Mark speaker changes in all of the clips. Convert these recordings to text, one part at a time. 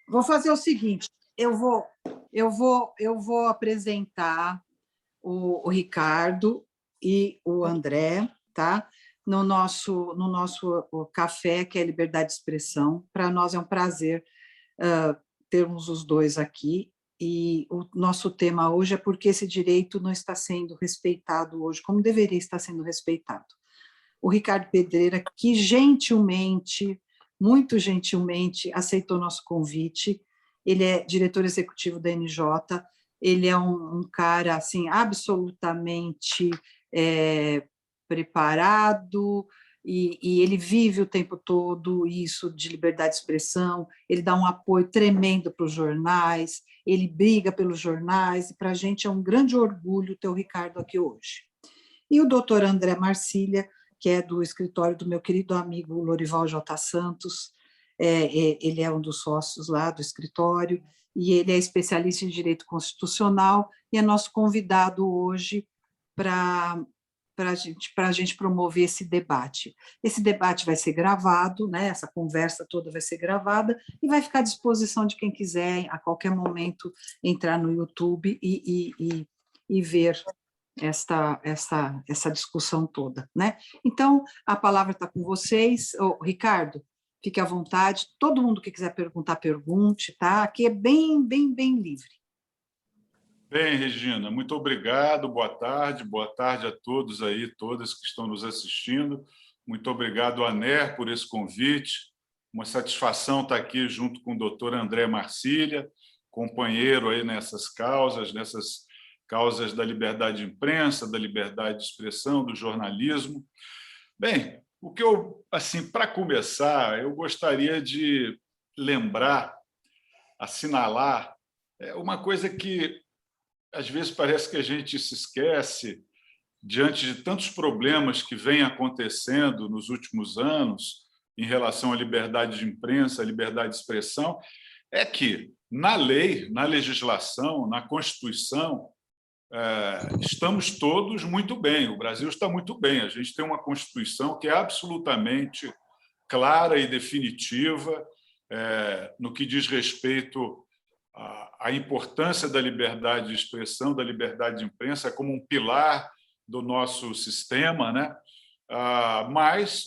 Speaker 1: Vou fazer o seguinte, eu vou apresentar o Ricardo e o André, tá? No nosso o café, que é Liberdade de Expressão. Para nós é um prazer termos os dois aqui, e o nosso tema hoje é porque esse direito não está sendo respeitado hoje, como deveria estar sendo respeitado. O Ricardo Pedreira, que gentilmente, muito gentilmente, aceitou nosso convite. Ele é diretor executivo da NJ, ele é um cara assim, absolutamente preparado, e ele vive o tempo todo isso de liberdade de expressão, ele dá um apoio tremendo para os jornais, ele briga pelos jornais, e para a gente é um grande orgulho ter o Ricardo aqui hoje. E o doutor André Marcília, que é do escritório do meu querido amigo Lorival J. Santos, ele é um dos sócios lá do escritório, e ele é especialista em direito constitucional, e é nosso convidado hoje para a gente promover esse debate. Esse debate vai ser gravado, né? Essa conversa toda vai ser gravada, e vai ficar à disposição de quem quiser, a qualquer momento, entrar no YouTube e ver essa discussão toda, né? Então, a palavra está com vocês. Ricardo, fique à vontade. Todo mundo que quiser perguntar, pergunte, tá? Aqui é bem livre.
Speaker 2: Bem, Regina, muito obrigado, boa tarde a todos aí, todas que estão nos assistindo. Muito obrigado, ANER, por esse convite. Uma satisfação estar aqui junto com o doutor André Marcília, companheiro aí nessas causas da liberdade de imprensa, da liberdade de expressão, do jornalismo. Bem, o que assim, para começar, eu gostaria de lembrar, assinalar, uma coisa que às vezes parece que a gente se esquece diante de tantos problemas que vêm acontecendo nos últimos anos em relação à liberdade de imprensa, à liberdade de expressão, é que na lei, na legislação, na Constituição, estamos todos muito bem, o Brasil está muito bem, a gente tem uma Constituição que é absolutamente clara e definitiva no que diz respeito a importância da liberdade de expressão, da liberdade de imprensa, como um pilar do nosso sistema, né? Mas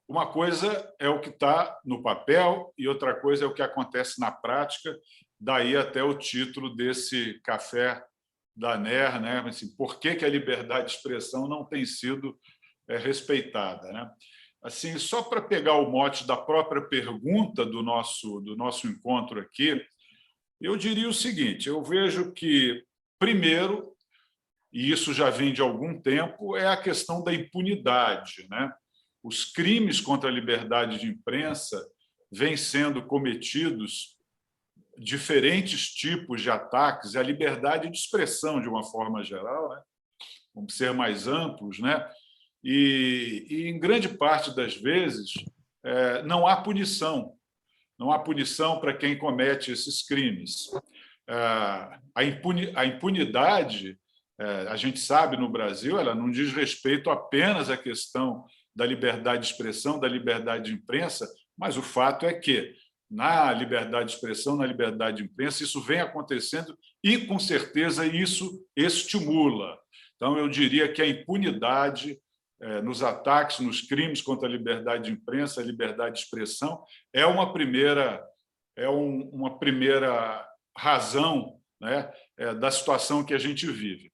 Speaker 2: uma coisa é o que está no papel e outra coisa é o que acontece na prática, daí até o título desse café da NER, né? Assim, por que a liberdade de expressão não tem sido respeitada, né? Assim, só para pegar o mote da própria pergunta do nosso encontro aqui, eu diria o seguinte, eu vejo que, primeiro, e isso já vem de algum tempo, é a questão da impunidade, né? Os crimes contra a liberdade de imprensa vêm sendo cometidos, diferentes tipos de ataques à liberdade de expressão, de uma forma geral, né? Vamos ser mais amplos, né? E em grande parte das vezes, não há punição. Não há punição para quem comete esses crimes. A impunidade, a gente sabe, no Brasil, ela não diz respeito apenas à questão da liberdade de expressão, da liberdade de imprensa, mas o fato é que, na liberdade de expressão, na liberdade de imprensa, isso vem acontecendo e, com certeza, isso estimula. Então, eu diria que a impunidade nos ataques, nos crimes contra a liberdade de imprensa, a liberdade de expressão, é uma primeira razão, né, da situação que a gente vive.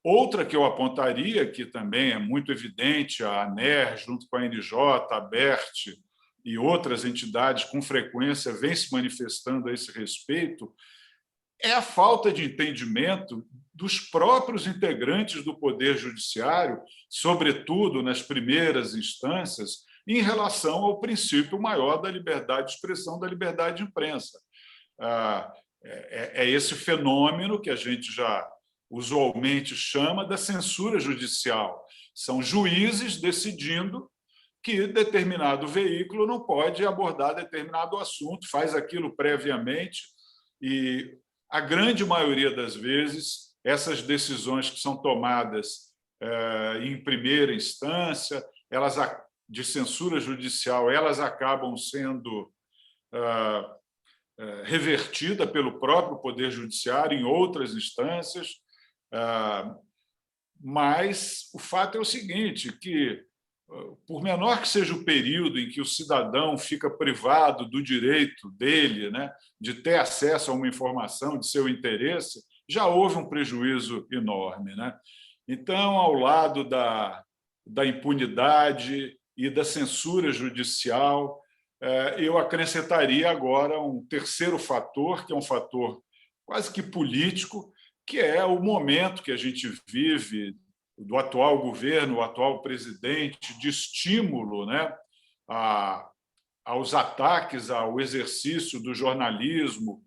Speaker 2: Outra que eu apontaria, que também é muito evidente, a ANER, junto com a NJ, a ABERT e outras entidades, com frequência, vem se manifestando a esse respeito, é a falta de entendimento dos próprios integrantes do Poder Judiciário, sobretudo nas primeiras instâncias, em relação ao princípio maior da liberdade de expressão, da liberdade de imprensa. É esse fenômeno que a gente já usualmente chama da censura judicial. São juízes decidindo que determinado veículo não pode abordar determinado assunto, faz aquilo previamente, e a grande maioria das vezes, essas decisões que são tomadas em primeira instância, elas de censura judicial, elas acabam sendo revertida pelo próprio Poder Judiciário em outras instâncias, mas o fato é o seguinte, que, por menor que seja o período em que o cidadão fica privado do direito dele, né, de ter acesso a uma informação de seu interesse, já houve um prejuízo enorme, né? Então, ao lado da impunidade e da censura judicial, eu acrescentaria agora um terceiro fator, que é um fator quase que político, que é o momento que a gente vive do atual governo, o atual presidente, de estímulo, né, aos ataques ao exercício do jornalismo,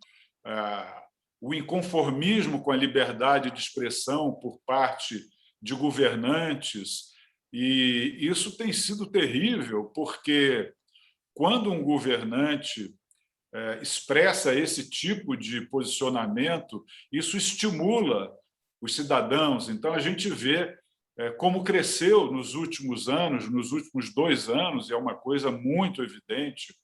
Speaker 2: o inconformismo com a liberdade de expressão por parte de governantes. E isso tem sido terrível, porque quando um governante expressa esse tipo de posicionamento, isso estimula os cidadãos. Então, a gente vê como cresceu nos últimos anos, nos últimos 2 anos, e é uma coisa muito evidente,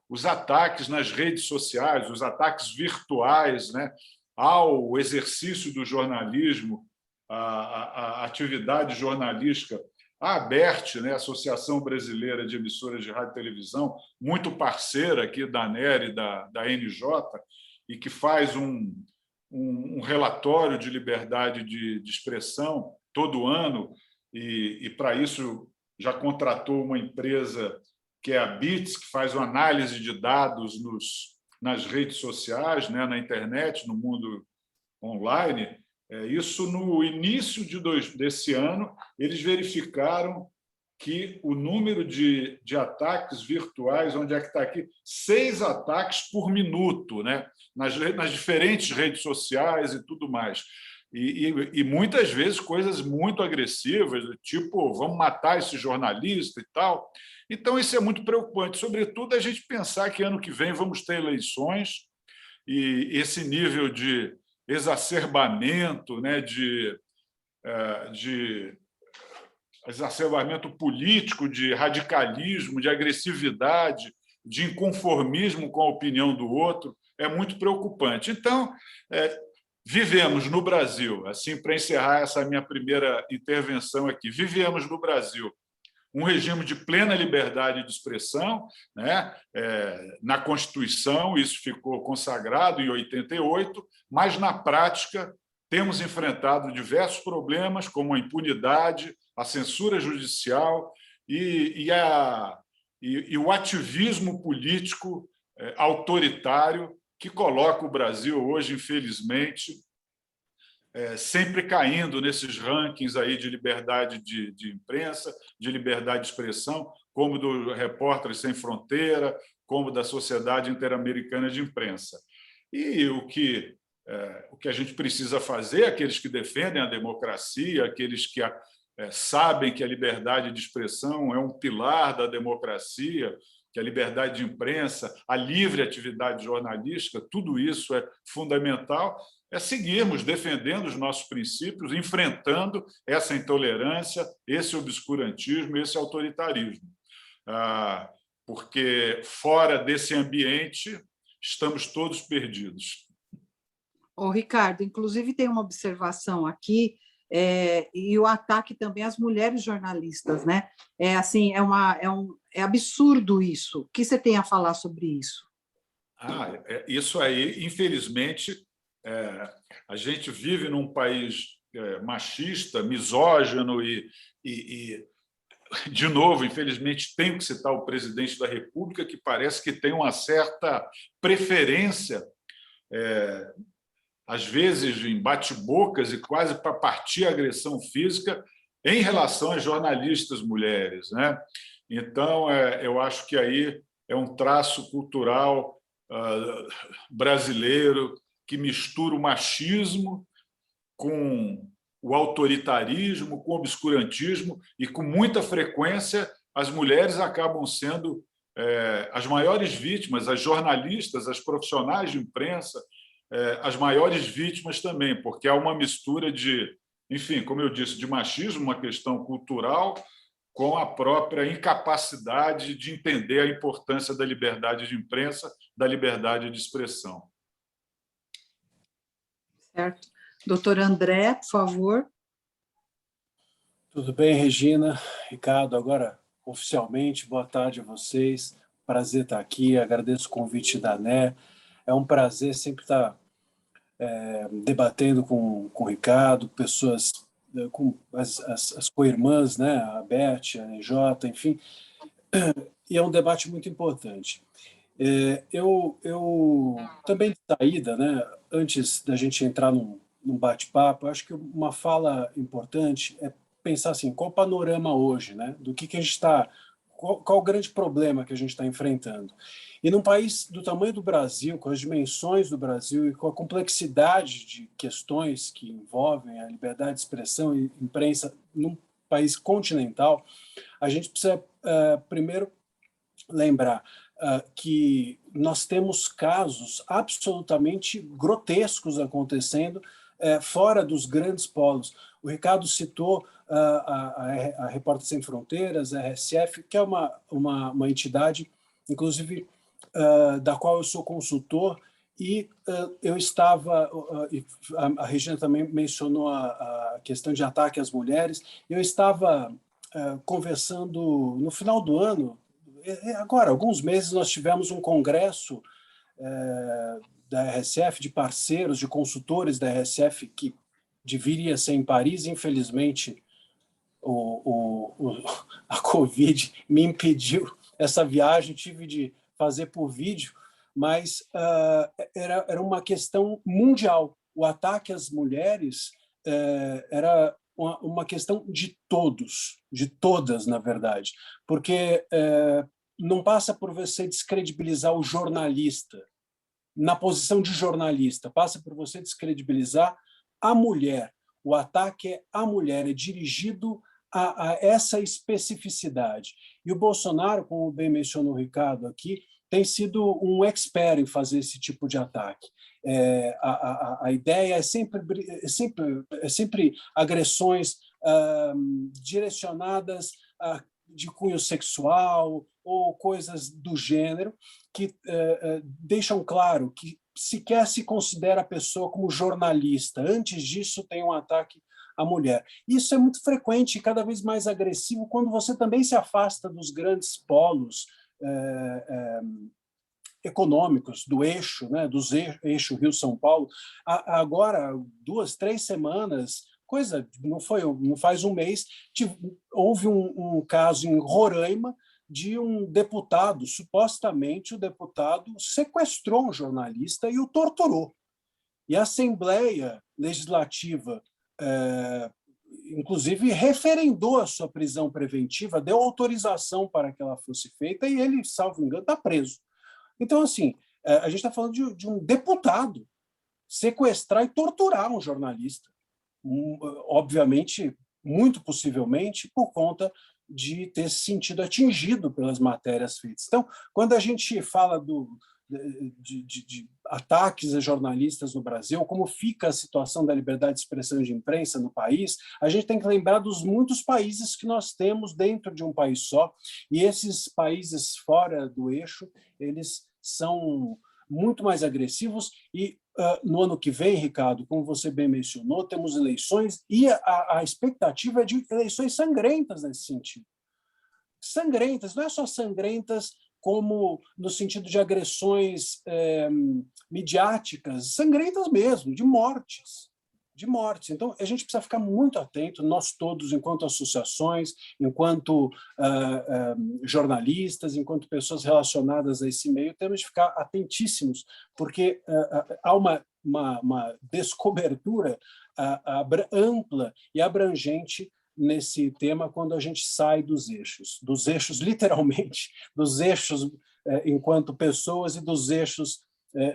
Speaker 2: os ataques nas redes sociais, os ataques virtuais, né, ao exercício do jornalismo, a atividade jornalística. A ABERT, né, Associação Brasileira de Emissoras de Rádio e Televisão, muito parceira aqui da ANER e da NJ, e que faz um relatório de liberdade de expressão todo ano, e para isso já contratou uma empresa que é a BITS, que faz uma análise de dados nas redes sociais, né, na internet, no mundo online. Isso, no início desse ano, eles verificaram que o número de ataques virtuais, onde é que está aqui? 6 ataques por minuto, né? nas diferentes redes sociais e tudo mais. E muitas vezes coisas muito agressivas, tipo, vamos matar esse jornalista e tal. Então, isso é muito preocupante, sobretudo a gente pensar que ano que vem vamos ter eleições e esse nível de exacerbamento, né, de exacerbamento político, de radicalismo, de agressividade, de inconformismo com a opinião do outro, é muito preocupante. Então, vivemos no Brasil, assim, para encerrar essa minha primeira intervenção aqui, vivemos no Brasil um regime de plena liberdade de expressão, né? Na Constituição, isso ficou consagrado em 88, mas, na prática, temos enfrentado diversos problemas, como a impunidade, a censura judicial e o ativismo político autoritário que coloca o Brasil hoje, infelizmente, sempre caindo nesses rankings aí de liberdade de imprensa, de liberdade de expressão, como do Repórteres Sem Fronteira, como da Sociedade Interamericana de Imprensa. E o que a gente precisa fazer, aqueles que defendem a democracia, aqueles que sabem que a liberdade de expressão é um pilar da democracia, que a liberdade de imprensa, a livre atividade jornalística, tudo isso é fundamental, é seguirmos defendendo os nossos princípios, enfrentando essa intolerância, esse obscurantismo, esse autoritarismo. Porque, fora desse ambiente, estamos todos perdidos.
Speaker 1: Ricardo, inclusive tem uma observação aqui, e o ataque também às mulheres jornalistas, né? É absurdo isso. O que você tem a falar sobre isso?
Speaker 2: Isso aí, infelizmente, a gente vive num país machista, misógino e, de novo, infelizmente, tenho que citar o presidente da República, que parece que tem uma certa preferência, às vezes em bate-bocas e quase para partir a agressão física em relação às jornalistas mulheres, né? Então, eu acho que aí é um traço cultural brasileiro que mistura o machismo com o autoritarismo, com o obscurantismo, e com muita frequência as mulheres acabam sendo as maiores vítimas, as jornalistas, as profissionais de imprensa, as maiores vítimas também, porque há uma mistura de, enfim, como eu disse, de machismo, uma questão cultural, com a própria incapacidade de entender a importância da liberdade de imprensa, da liberdade de expressão.
Speaker 1: Certo. Doutor André, por favor.
Speaker 3: Tudo bem, Regina, Ricardo, agora oficialmente, boa tarde a vocês, prazer estar aqui, agradeço o convite da ANE, é um prazer sempre estar debatendo com o Ricardo, pessoas, com as co-irmãs, né, a Beth, a EJ, enfim, e é um debate muito importante. Eu também de saída, né, antes da gente entrar num bate-papo, acho que uma fala importante é pensar assim, qual o panorama hoje, né, do que a gente está, qual o grande problema que a gente está enfrentando. E num país do tamanho do Brasil, com as dimensões do Brasil e com a complexidade de questões que envolvem a liberdade de expressão e imprensa num país continental, a gente precisa, primeiro, lembrar que nós temos casos absolutamente grotescos acontecendo fora dos grandes polos. O Ricardo citou a Repórteres Sem Fronteiras, a RSF, que é uma entidade, inclusive, da qual eu sou consultor, e eu estava, a Regina também mencionou a questão de ataque às mulheres, eu estava conversando no final do ano, agora, alguns meses, nós tivemos um congresso da RSF, de parceiros, de consultores da RSF, que deveria ser em Paris. Infelizmente, a Covid me impediu essa viagem, tive de fazer por vídeo, mas era uma questão mundial. O ataque às mulheres era uma questão de todos, de todas, na verdade, porque não passa por você descredibilizar o jornalista, na posição de jornalista, passa por você descredibilizar a mulher. O ataque é à mulher, é dirigido a essa especificidade. E o Bolsonaro, como bem mencionou o Ricardo aqui, tem sido um expert em fazer esse tipo de ataque. A ideia é sempre agressões direcionadas de cunho sexual ou coisas do gênero que deixam claro que sequer se considera a pessoa como jornalista. Antes disso, tem um ataque à mulher. Isso é muito frequente e cada vez mais agressivo quando você também se afasta dos grandes polos econômicos do eixo, né, dos eixo Rio-São Paulo. Agora, 2, 3 semanas, não faz um mês, houve um caso em Roraima de um deputado, supostamente o deputado sequestrou um jornalista e o torturou. E a Assembleia Legislativa, inclusive, referendou a sua prisão preventiva, deu autorização para que ela fosse feita e ele, salvo engano, está preso. Então, assim, a gente está falando de um deputado sequestrar e torturar um jornalista. Obviamente, muito possivelmente, por conta de ter se sentido atingido pelas matérias feitas. Então, quando a gente fala de ataques a jornalistas no Brasil, como fica a situação da liberdade de expressão e de imprensa no país, a gente tem que lembrar dos muitos países que nós temos dentro de um país só, e esses países fora do eixo, eles são muito mais agressivos e no ano que vem, Ricardo, como você bem mencionou, temos eleições e a expectativa é de eleições sangrentas nesse sentido. Sangrentas, não é só sangrentas como no sentido de agressões midiáticas, sangrentas mesmo, de mortes. Então, a gente precisa ficar muito atento, nós todos, enquanto associações, enquanto jornalistas, enquanto pessoas relacionadas a esse meio, temos de ficar atentíssimos, porque há uma descobertura ampla e abrangente nesse tema quando a gente sai dos eixos literalmente, dos eixos enquanto pessoas e dos eixos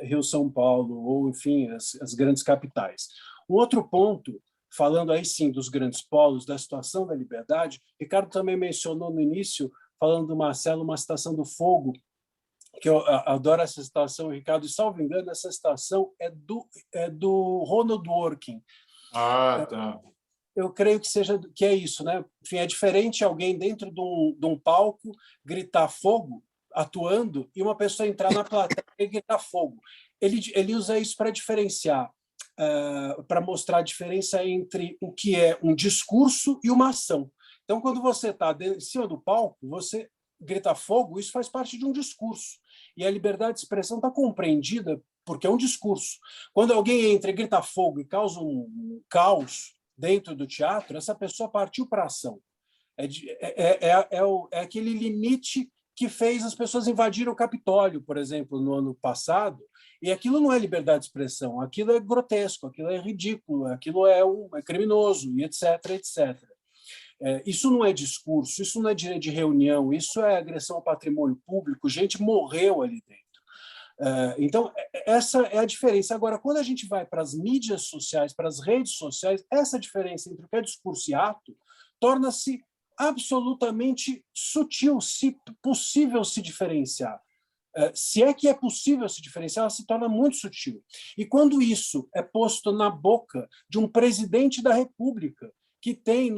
Speaker 3: Rio-São Paulo, ou, enfim, as grandes capitais. Um outro ponto, falando aí sim dos grandes polos, da situação da liberdade, Ricardo também mencionou no início, falando do Marcelo, uma citação do Fogo, que eu adoro essa citação, Ricardo, e salvo engano, essa citação é do Ronald Dworkin.
Speaker 2: Ah, tá.
Speaker 3: eu creio que é isso, né? Enfim, é diferente alguém dentro de um palco gritar fogo, atuando, e uma pessoa entrar na plateia e gritar fogo. Ele usa isso para diferenciar, para mostrar a diferença entre o que é um discurso e uma ação. Então, quando você está em cima do palco, você grita fogo, isso faz parte de um discurso. E a liberdade de expressão está compreendida porque é um discurso. Quando alguém entra e grita fogo e causa um caos dentro do teatro, essa pessoa partiu para a ação. É aquele limite que fez as pessoas invadirem o Capitólio, por exemplo, no ano passado, e aquilo não é liberdade de expressão, aquilo é grotesco, aquilo é ridículo, aquilo é criminoso, e etc., etc. Isso não é discurso, isso não é direito de reunião, isso é agressão ao patrimônio público, gente morreu ali dentro. Então, essa é a diferença. Agora, quando a gente vai para as mídias sociais, para as redes sociais, essa diferença entre o que é discurso e ato torna-se absolutamente sutil, se possível se diferenciar. Se é que é possível se diferenciar, ela se torna muito sutil. E quando isso é posto na boca de um presidente da República, que tem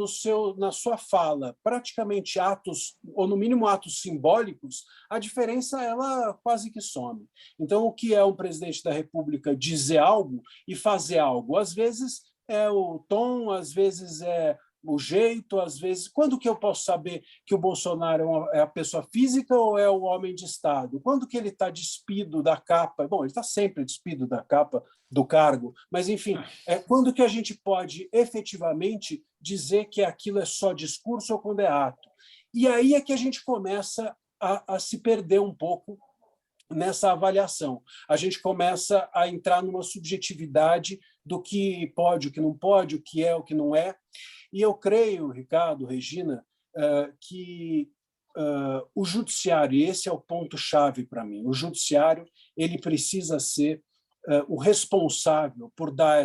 Speaker 3: na sua fala praticamente atos, ou no mínimo atos simbólicos, a diferença ela quase que some. Então, o que é um presidente da República dizer algo e fazer algo? Às vezes é o tom, às vezes é o jeito, às vezes... Quando que eu posso saber que o Bolsonaro é a pessoa física ou é o homem de Estado? Quando que ele está despido da capa? Bom, ele está sempre despido da capa do cargo, mas, enfim, quando que a gente pode efetivamente dizer que aquilo é só discurso ou quando é ato? E aí é que a gente começa a se perder um pouco nessa avaliação. A gente começa a entrar numa subjetividade do que pode, o que não pode, o que é, o que não é. E eu creio, Ricardo, Regina, que o judiciário, e esse é o ponto-chave para mim, o judiciário ele precisa ser o responsável por dar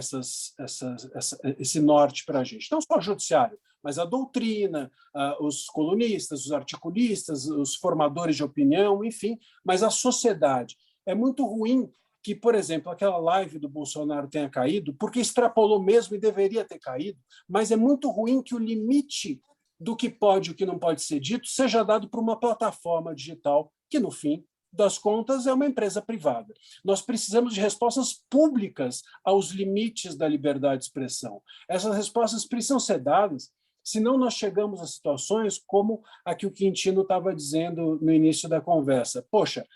Speaker 3: esse norte para a gente. Não só o judiciário, mas a doutrina, os colunistas, os articulistas, os formadores de opinião, enfim, mas a sociedade. É muito ruim que, por exemplo, aquela live do Bolsonaro tenha caído, porque extrapolou mesmo e deveria ter caído, mas é muito ruim que o limite do que pode e o que não pode ser dito seja dado por uma plataforma digital que, no fim das contas, é uma empresa privada. Nós precisamos de respostas públicas aos limites da liberdade de expressão. Essas respostas precisam ser dadas, senão nós chegamos a situações como a que o Quintino estava dizendo no início da conversa. Poxa,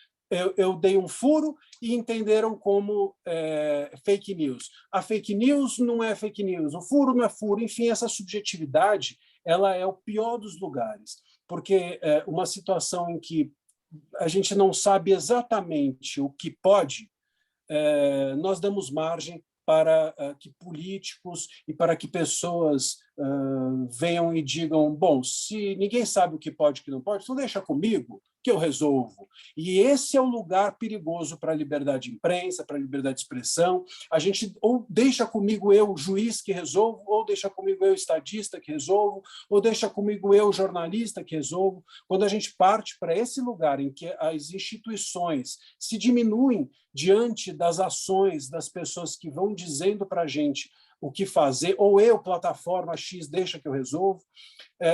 Speaker 3: eu dei um furo e entenderam como fake news. A fake news não é fake news, o furo não é furo. Enfim, essa subjetividade ela é o pior dos lugares, porque uma situação em que a gente não sabe exatamente o que pode, nós damos margem para que políticos e para que pessoas venham e digam, bom, se ninguém sabe o que pode e o que não pode, então deixa comigo que eu resolvo. E esse é um lugar perigoso para a liberdade de imprensa, para a liberdade de expressão. A gente ou deixa comigo eu, juiz, que resolvo, ou deixa comigo eu, estadista, que resolvo, ou deixa comigo eu, jornalista, que resolvo. Quando a gente parte para esse lugar em que as instituições se diminuem diante das ações das pessoas que vão dizendo para a gente o que fazer, ou eu, plataforma X, deixa que eu resolvo,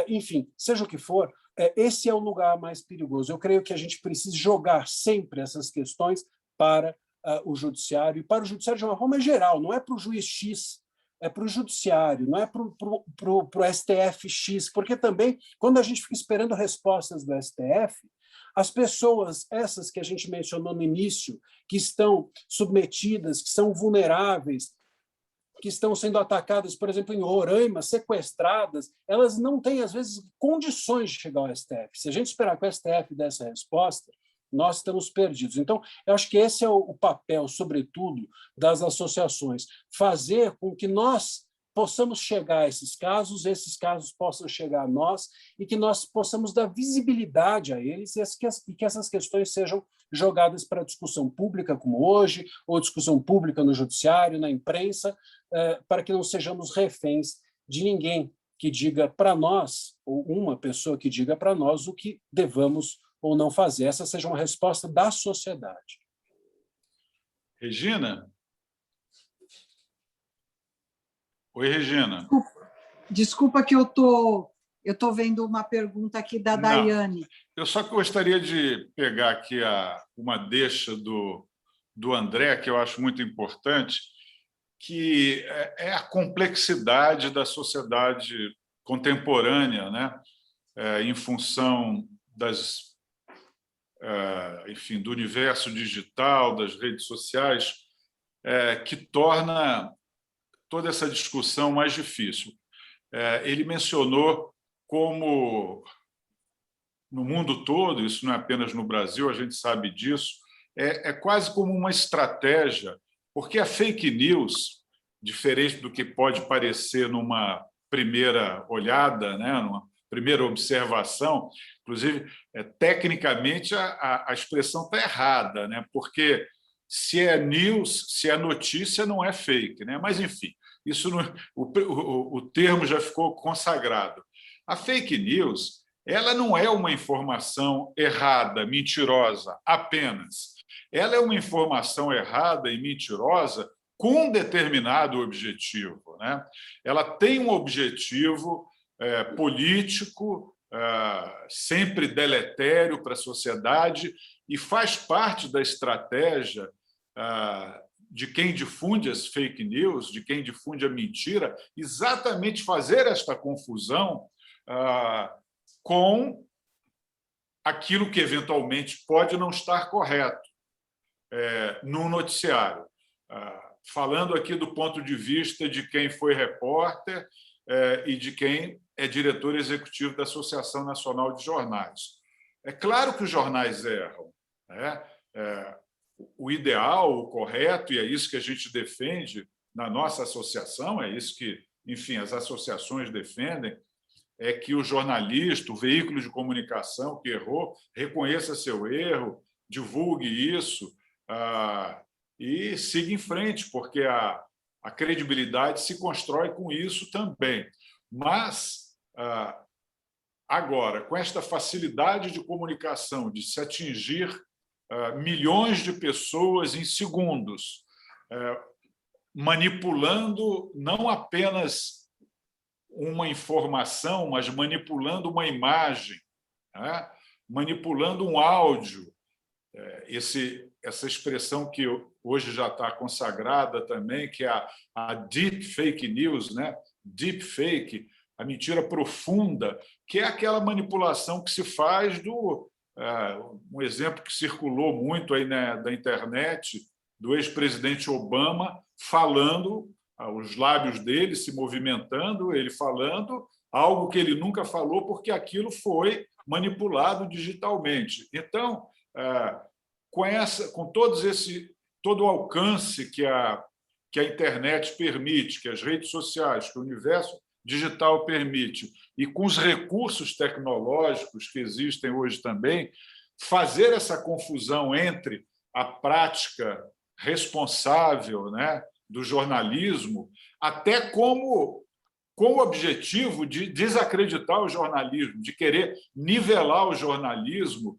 Speaker 3: enfim, seja o que for, esse é o lugar mais perigoso. Eu creio que a gente precisa jogar sempre essas questões para o judiciário, e para o judiciário de uma forma geral, não é para o juiz X, é para o judiciário, não é para o STF X, porque também, quando a gente fica esperando respostas do STF, as pessoas, essas que a gente mencionou no início, que estão submetidas, que são vulneráveis, que estão sendo atacadas, por exemplo, em Roraima, sequestradas, elas não têm, às vezes, condições de chegar ao STF. Se a gente esperar que o STF dê essa resposta, nós estamos perdidos. Então, eu acho que esse é o papel, sobretudo, das associações, fazer com que nós possamos chegar a esses casos possam chegar a nós, e que nós possamos dar visibilidade a eles e que essas questões sejam jogadas para discussão pública, como hoje, ou discussão pública no judiciário, na imprensa, para que não sejamos reféns de ninguém que diga para nós, ou uma pessoa que diga para nós o que devamos ou não fazer. Essa seja uma resposta da sociedade.
Speaker 2: Regina? Oi, Regina.
Speaker 1: Desculpa que eu tô vendo uma pergunta aqui da Daiane.
Speaker 2: Eu só gostaria de pegar aqui uma deixa do André, que eu acho muito importante, que é a complexidade da sociedade contemporânea, né? Em função enfim, do universo digital, das redes sociais, que torna toda essa discussão mais difícil. Ele mencionou como, no mundo todo, isso não é apenas no Brasil, a gente sabe disso, é quase como uma estratégia, porque a fake news, diferente do que pode parecer numa primeira olhada, né, numa primeira observação, inclusive, tecnicamente, a expressão está errada, né, porque se é news, se é notícia, não é fake, né? Mas, enfim, isso não, o termo já ficou consagrado. A fake news, ela não é uma informação errada, mentirosa, apenas. Ela é uma informação errada e mentirosa com um determinado objetivo, né? Ela tem um objetivo político, sempre deletério para a sociedade, e faz parte da estratégia de quem difunde as fake news, de quem difunde a mentira, exatamente fazer esta confusão com aquilo que eventualmente pode não estar correto no noticiário. Falando aqui do ponto de vista de quem foi repórter e de quem é diretor executivo da Associação Nacional de Jornais. É claro que os jornais erram, né? O ideal, o correto, e é isso que a gente defende na nossa associação, é isso que, enfim, as associações defendem, é que o jornalista, o veículo de comunicação que errou, reconheça seu erro, divulgue isso e siga em frente, porque a credibilidade se constrói com isso também. Mas, agora, com esta facilidade de comunicação, de se atingir milhões de pessoas em segundos, manipulando não apenas uma informação, mas manipulando uma imagem, né? Manipulando um áudio. Essa expressão que hoje já está consagrada também, que é a deep fake news, né? Deep fake, a mentira profunda, que é aquela manipulação que se faz um exemplo que circulou muito aí da internet, do ex-presidente Obama falando, os lábios dele se movimentando, ele falando algo que ele nunca falou, porque aquilo foi manipulado digitalmente. Então, com todo o alcance que a internet permite, que as redes sociais, que o universo digital permite, e com os recursos tecnológicos que existem hoje também, fazer essa confusão entre a prática responsável, né, do jornalismo, até com o objetivo de desacreditar o jornalismo, de querer nivelar o jornalismo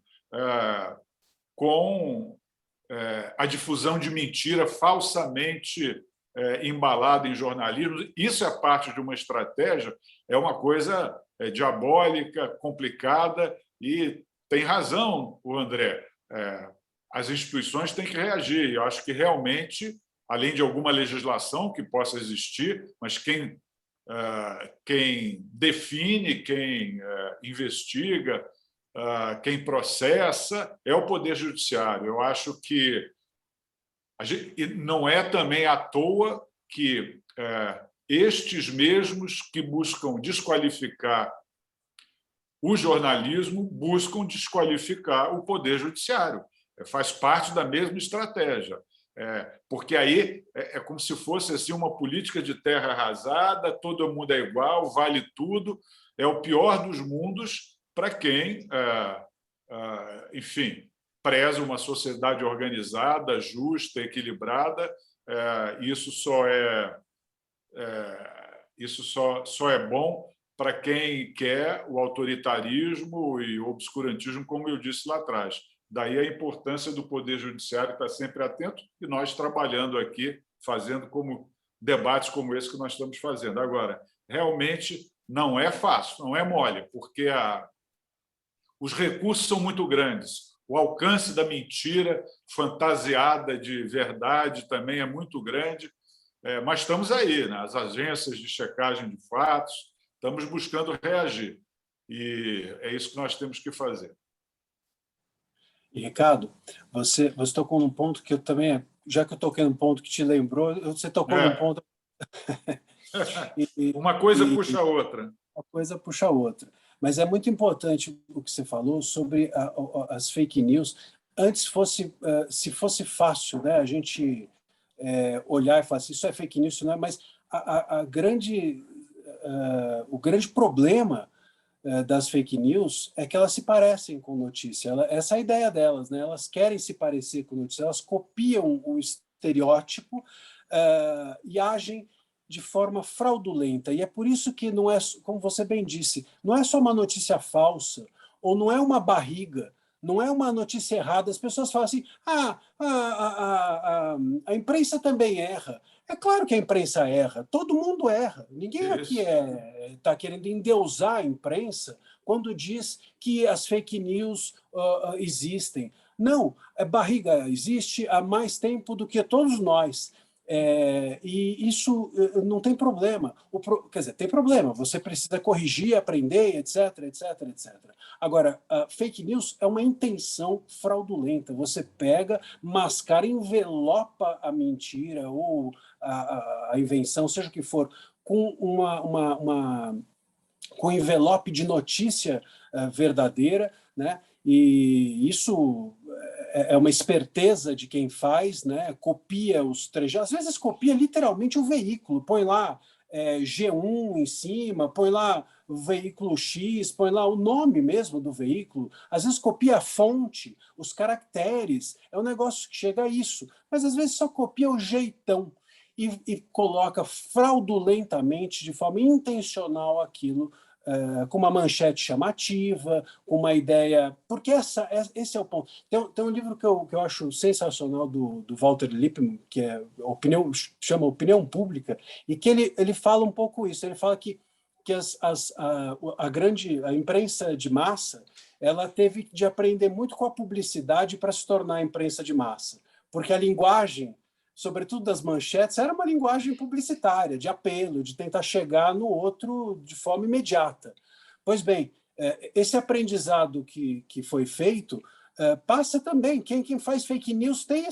Speaker 2: com a difusão de mentira falsamente embalada em jornalismo. Isso é parte de uma estratégia, é uma coisa diabólica, complicada, e tem razão o André. As instituições têm que reagir. Eu acho que realmente, além de alguma legislação que possa existir, mas quem define, quem investiga, quem processa é o Poder Judiciário. Eu acho que não é também à toa que estes mesmos que buscam desqualificar o jornalismo buscam desqualificar o Poder Judiciário. Faz parte da mesma estratégia. Porque aí é como se fosse assim, uma política de terra arrasada, todo mundo é igual, vale tudo, é o pior dos mundos para quem, enfim, preza uma sociedade organizada, justa, equilibrada. Isso só é bom para quem quer o autoritarismo e o obscurantismo, como eu disse lá atrás. Daí a importância do Poder Judiciário estar sempre atento, e nós trabalhando aqui, fazendo debates como esse que nós estamos fazendo. Agora, realmente não é fácil, não é mole, porque os recursos são muito grandes. O alcance da mentira fantasiada de verdade também é muito grande, mas estamos aí, né? As agências de checagem de fatos, estamos buscando reagir. E é isso que nós temos que fazer.
Speaker 3: E, Ricardo, você tocou num ponto que eu também, já que eu toquei num ponto que te lembrou, você tocou num ponto...
Speaker 2: Uma coisa puxa a outra.
Speaker 3: Uma coisa puxa a outra. Mas é muito importante o que você falou sobre as fake news. Antes se fosse fácil, né, a gente olhar e falar assim, isso é fake news, isso não é, mas o grande problema das fake news é que elas se parecem com notícia. Essa é a ideia delas, né? Elas querem se parecer com notícia, elas copiam o estereótipo e agem de forma fraudulenta. E é por isso que não é, como você bem disse, não é só uma notícia falsa, ou não é uma barriga, não é uma notícia errada. As pessoas falam assim, a imprensa também erra. É claro que a imprensa erra, todo mundo erra. Ninguém aqui está querendo endeusar a imprensa quando diz que as fake news existem. Não, a barriga existe há mais tempo do que todos nós. E isso não tem problema. Quer dizer, tem problema, você precisa corrigir, aprender, etc, etc, etc. Agora, a fake news é uma intenção fraudulenta. Você pega, mascara, envelopa a mentira ou a invenção, seja o que for, com com envelope de notícia verdadeira, né? E isso é uma esperteza de quem faz, né? Copia os trechos, às vezes copia literalmente o veículo, põe lá G1 em cima, põe lá o veículo X, põe lá o nome mesmo do veículo, às vezes copia a fonte, os caracteres, é um negócio que chega a isso, mas às vezes só copia o jeitão e coloca fraudulentamente, de forma intencional, aquilo com uma manchete chamativa, com uma ideia... Porque esse é o ponto. Tem um livro que eu acho sensacional do Walter Lippmann, que chama Opinião Pública, e que ele fala um pouco isso. Ele fala que a imprensa de massa ela teve de aprender muito com a publicidade para se tornar imprensa de massa, porque a linguagem, sobretudo das manchetes, era uma linguagem publicitária, de apelo, de tentar chegar no outro de forma imediata. Pois bem, esse aprendizado que foi feito passa também. Quem faz fake news tem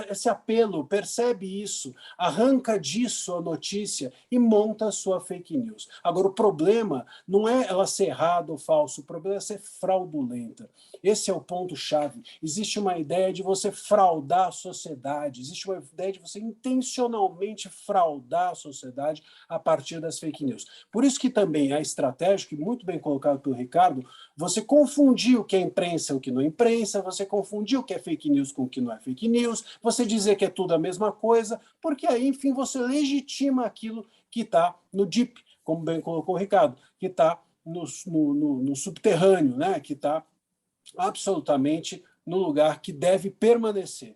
Speaker 3: esse apelo, percebe isso, arranca disso a notícia e monta a sua fake news. Agora, o problema não é ela ser errada ou falsa, o problema é ser fraudulenta. Esse é o ponto-chave. Existe uma ideia de você fraudar a sociedade, existe uma ideia de você intencionalmente fraudar a sociedade a partir das fake news. Por isso que também é estratégico, e muito bem colocado pelo Ricardo, você confundir o que é imprensa e o que não é imprensa, você confundir o que é fake news com o que não é fake news, você dizer que é tudo a mesma coisa, porque aí, enfim, você legitima aquilo que está no deep, como bem colocou o Ricardo, que está no subterrâneo, né? Que está absolutamente no lugar que deve permanecer.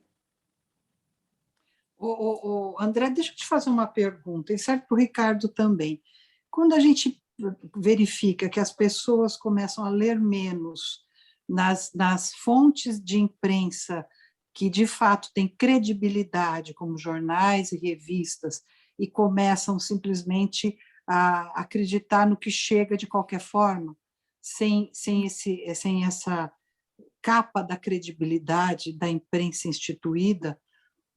Speaker 1: André, deixa eu te fazer uma pergunta, e serve para o Ricardo também. Quando a gente verifica que as pessoas começam a ler menos nas fontes de imprensa que, de fato, têm credibilidade, como jornais e revistas, e começam simplesmente a acreditar no que chega de qualquer forma, sem essa capa da credibilidade da imprensa instituída,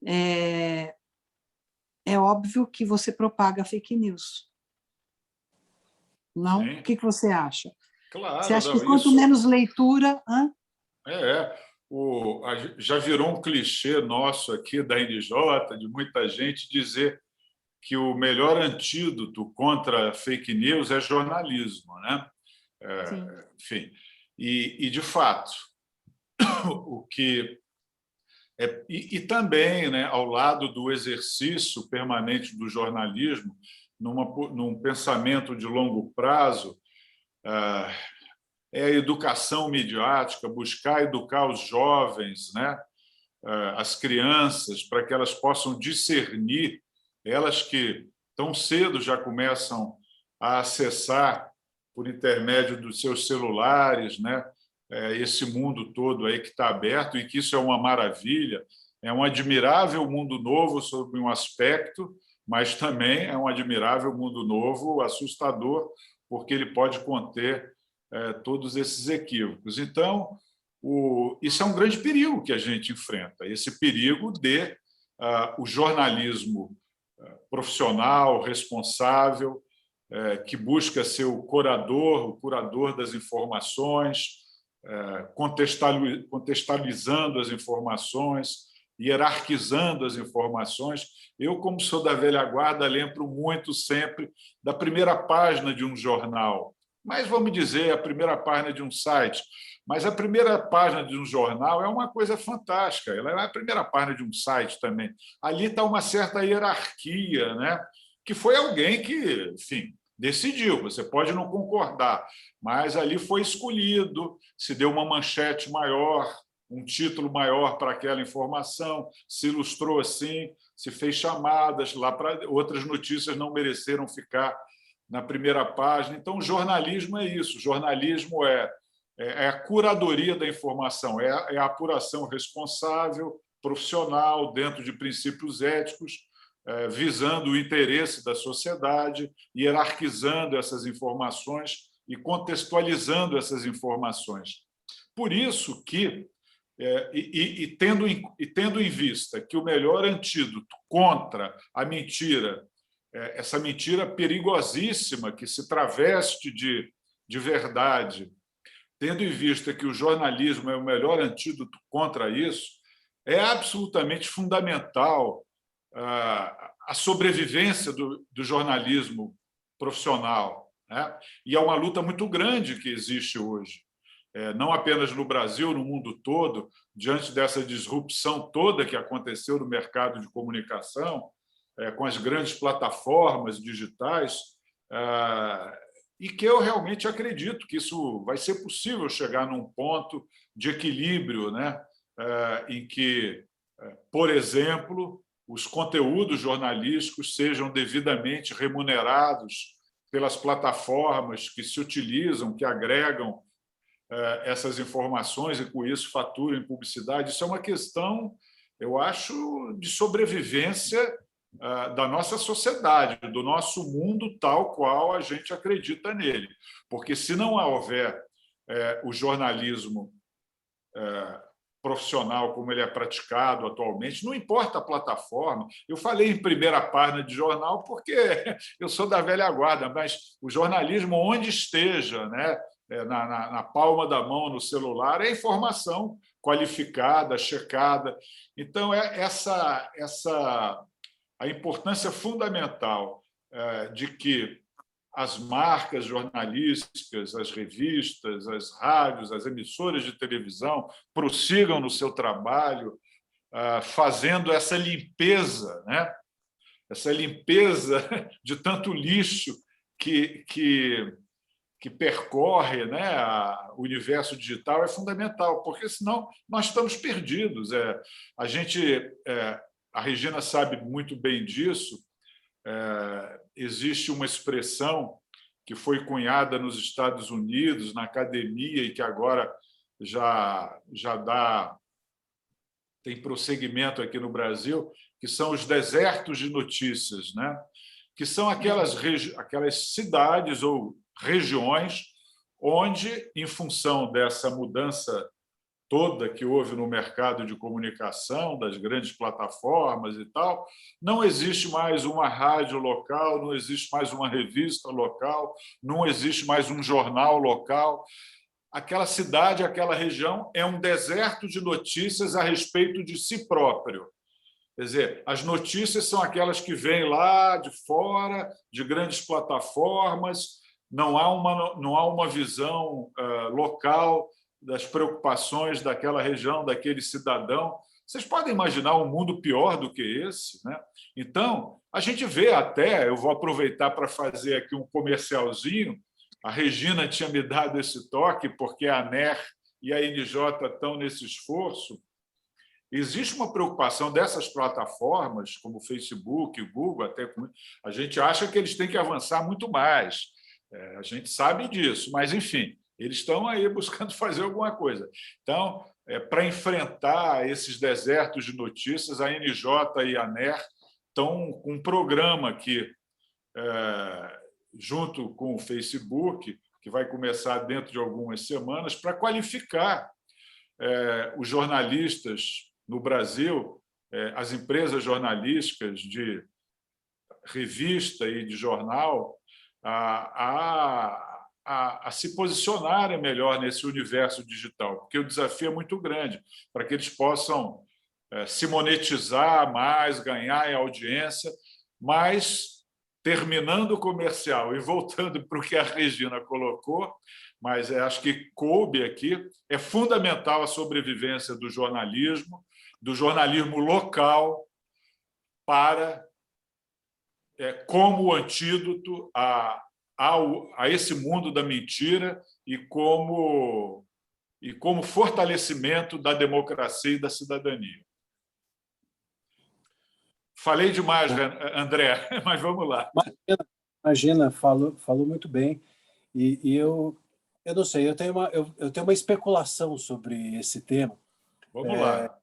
Speaker 1: é óbvio que você propaga fake news. Não?
Speaker 2: Sim.
Speaker 1: O que você acha?
Speaker 2: Claro,
Speaker 1: você acha que quanto menos leitura...
Speaker 2: já virou um clichê nosso aqui da NJ, de muita gente, dizer que o melhor antídoto contra fake news é jornalismo, né? Enfim, e de fato, o que e também, né, ao lado do exercício permanente do jornalismo, num pensamento de longo prazo, é a educação midiática, buscar educar os jovens, né, as crianças, para que elas possam discernir, elas que tão cedo já começam a acessar, por intermédio dos seus celulares, né, esse mundo todo aí que está aberto, e que isso é uma maravilha, é um admirável mundo novo sob um aspecto, mas também é um admirável mundo novo assustador, porque ele pode conter todos esses equívocos. Então, isso é um grande perigo que a gente enfrenta, esse perigo de o jornalismo profissional, responsável, que busca ser o curador das informações, contextualizando as informações, hierarquizando as informações. Eu, como sou da velha guarda, lembro muito sempre da primeira página de um jornal, mas vamos dizer a primeira página de um site. Mas a primeira página de um jornal é uma coisa fantástica, ela é a primeira página de um site também. Ali está uma certa hierarquia, né? Que foi alguém que, enfim, decidiu. Você pode não concordar, mas ali foi escolhido, se deu uma manchete maior, um título maior para aquela informação, se ilustrou assim, se fez chamadas lá para outras notícias não mereceram ficar na primeira página. Então, o jornalismo é isso. O jornalismo é a curadoria da informação, é a apuração responsável, profissional, dentro de princípios éticos, visando o interesse da sociedade, hierarquizando essas informações e contextualizando essas informações. Por isso que, tendo em vista que o melhor antídoto contra a mentira, essa mentira perigosíssima que se traveste de verdade, tendo em vista que o jornalismo é o melhor antídoto contra isso, é absolutamente fundamental a sobrevivência do jornalismo profissional, né? E é uma luta muito grande que existe hoje, não apenas no Brasil, no mundo todo, diante dessa disrupção toda que aconteceu no mercado de comunicação, com as grandes plataformas digitais, e que eu realmente acredito que isso vai ser possível chegar num ponto de equilíbrio, né? Em que, por exemplo, os conteúdos jornalísticos sejam devidamente remunerados pelas plataformas que se utilizam, que agregam essas informações e, com isso, faturam em publicidade. Isso é uma questão, eu acho, de sobrevivência da nossa sociedade, do nosso mundo tal qual a gente acredita nele. Porque, se não houver o jornalismo profissional como ele é praticado atualmente, não importa a plataforma. Eu falei em primeira página de jornal porque eu sou da velha guarda, mas o jornalismo, onde esteja, né, na palma da mão, no celular, é informação qualificada, checada. Então, a importância fundamental de que as marcas jornalísticas, as revistas, as rádios, as emissoras de televisão prossigam no seu trabalho, fazendo essa limpeza, né? Essa limpeza de tanto lixo que percorre, né, o universo digital é fundamental, porque senão nós estamos perdidos. A Regina sabe muito bem disso. Existe uma expressão que foi cunhada nos Estados Unidos, na academia, e que agora já tem prosseguimento aqui no Brasil, que são os desertos de notícias, né? Que são aquelas cidades ou regiões onde, em função dessa mudança toda que houve no mercado de comunicação, das grandes plataformas e tal, não existe mais uma rádio local, não existe mais uma revista local, não existe mais um jornal local. Aquela cidade, aquela região é um deserto de notícias a respeito de si próprio. Quer dizer, as notícias são aquelas que vêm lá de fora, de grandes plataformas, não há uma visão local das preocupações daquela região, daquele cidadão. Vocês podem imaginar um mundo pior do que esse, né? Então, a gente vê até, eu vou aproveitar para fazer aqui um comercialzinho, a Regina tinha me dado esse toque, porque a ANER e a NJ estão nesse esforço, existe uma preocupação dessas plataformas, como o Facebook, o Google, até a gente acha que eles têm que avançar muito mais. A gente sabe disso, mas, enfim, eles estão aí buscando fazer alguma coisa. Então, para enfrentar esses desertos de notícias, a NJ e a NER estão com um programa aqui, junto com o Facebook, que vai começar dentro de algumas semanas, para qualificar os jornalistas no Brasil, as empresas jornalísticas de revista e de jornal, a se posicionarem melhor nesse universo digital, porque o desafio é muito grande para que eles possam se monetizar mais, ganhar em audiência, mas, terminando o comercial e voltando para o que a Regina colocou, mas acho que coube aqui, é fundamental a sobrevivência do jornalismo local, como antídoto a esse mundo da mentira e como fortalecimento da democracia e da cidadania. Falei demais, André, mas vamos lá.
Speaker 3: Imagina, falou muito bem. E eu não sei, eu tenho uma especulação sobre esse tema.
Speaker 2: Vamos lá.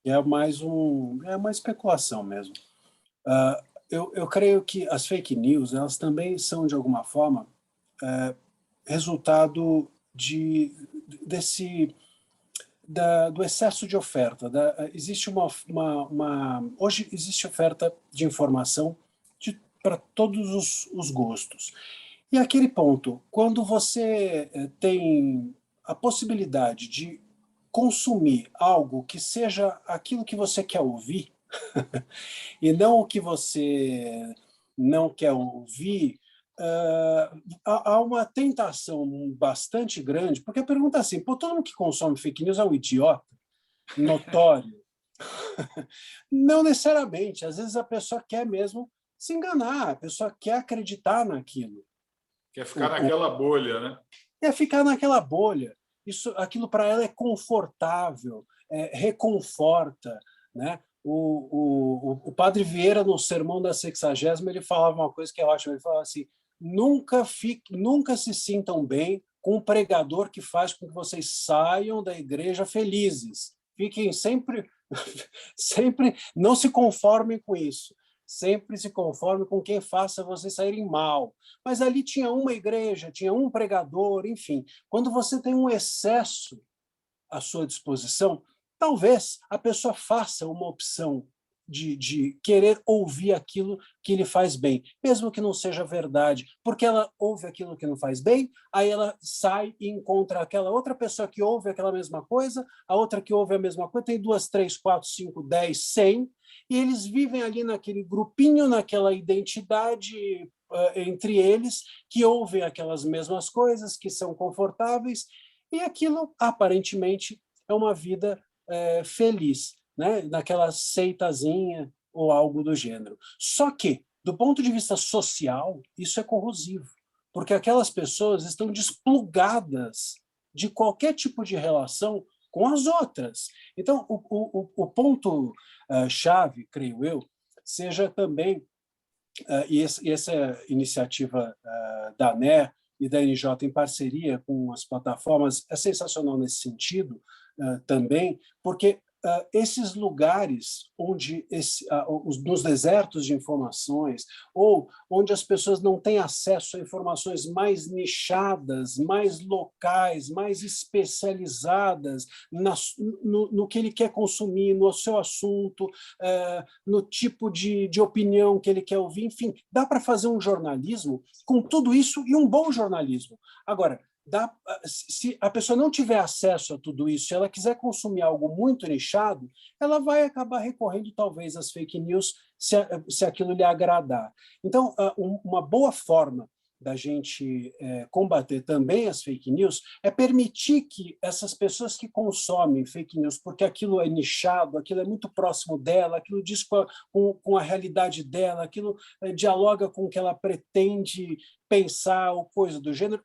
Speaker 3: É uma especulação mesmo. Eu creio que as fake news, elas também são, de alguma forma, resultado do excesso de oferta. Existe hoje existe oferta de informação para todos os gostos. E aquele ponto, quando você tem a possibilidade de consumir algo que seja aquilo que você quer ouvir, e não o que você não quer ouvir, há uma tentação bastante grande, porque a pergunta é assim, todo mundo que consome fake news é um idiota, notório? Não necessariamente, às vezes a pessoa quer mesmo se enganar, a pessoa quer acreditar naquilo.
Speaker 2: Quer ficar naquela bolha, né?
Speaker 3: Quer ficar naquela bolha. Aquilo para ela é confortável, reconforta, né? O Padre Vieira, no Sermão da 60ª, ele falava uma coisa que é ótima. Ele falava assim: nunca se sintam bem com um pregador que faz com que vocês saiam da igreja felizes. Fiquem sempre, não se conformem com isso. Sempre se conforme com quem faça vocês saírem mal. Mas ali tinha uma igreja, tinha um pregador, enfim. Quando você tem um excesso à sua disposição, talvez a pessoa faça uma opção de querer ouvir aquilo que lhe faz bem, mesmo que não seja verdade, porque ela ouve aquilo que não faz bem, aí ela sai e encontra aquela outra pessoa que ouve aquela mesma coisa, a outra que ouve a mesma coisa, tem 2, 3, 4, 5, 10, 100, e eles vivem ali naquele grupinho, naquela identidade entre eles, que ouvem aquelas mesmas coisas, que são confortáveis, e aquilo, aparentemente, é uma vida feliz, né? Naquela seitazinha ou algo do gênero. Só que, do ponto de vista social, isso é corrosivo, porque aquelas pessoas estão desplugadas de qualquer tipo de relação com as outras. Então, o ponto-chave, creio eu, seja também, e essa iniciativa da ANER e da NJ em parceria com as plataformas é sensacional nesse sentido também, porque esses lugares onde nos desertos de informações ou onde as pessoas não têm acesso a informações mais nichadas, mais locais, mais especializadas no que ele quer consumir, no seu assunto, no tipo de opinião que ele quer ouvir, enfim, dá para fazer um jornalismo com tudo isso e um bom jornalismo. Agora, se a pessoa não tiver acesso a tudo isso, se ela quiser consumir algo muito nichado, ela vai acabar recorrendo talvez às fake news se aquilo lhe agradar. Então, uma boa forma da gente combater também as fake news é permitir que essas pessoas que consomem fake news, porque aquilo é nichado, aquilo é muito próximo dela, aquilo diz com a realidade dela, aquilo dialoga com o que ela pretende pensar ou coisa do gênero,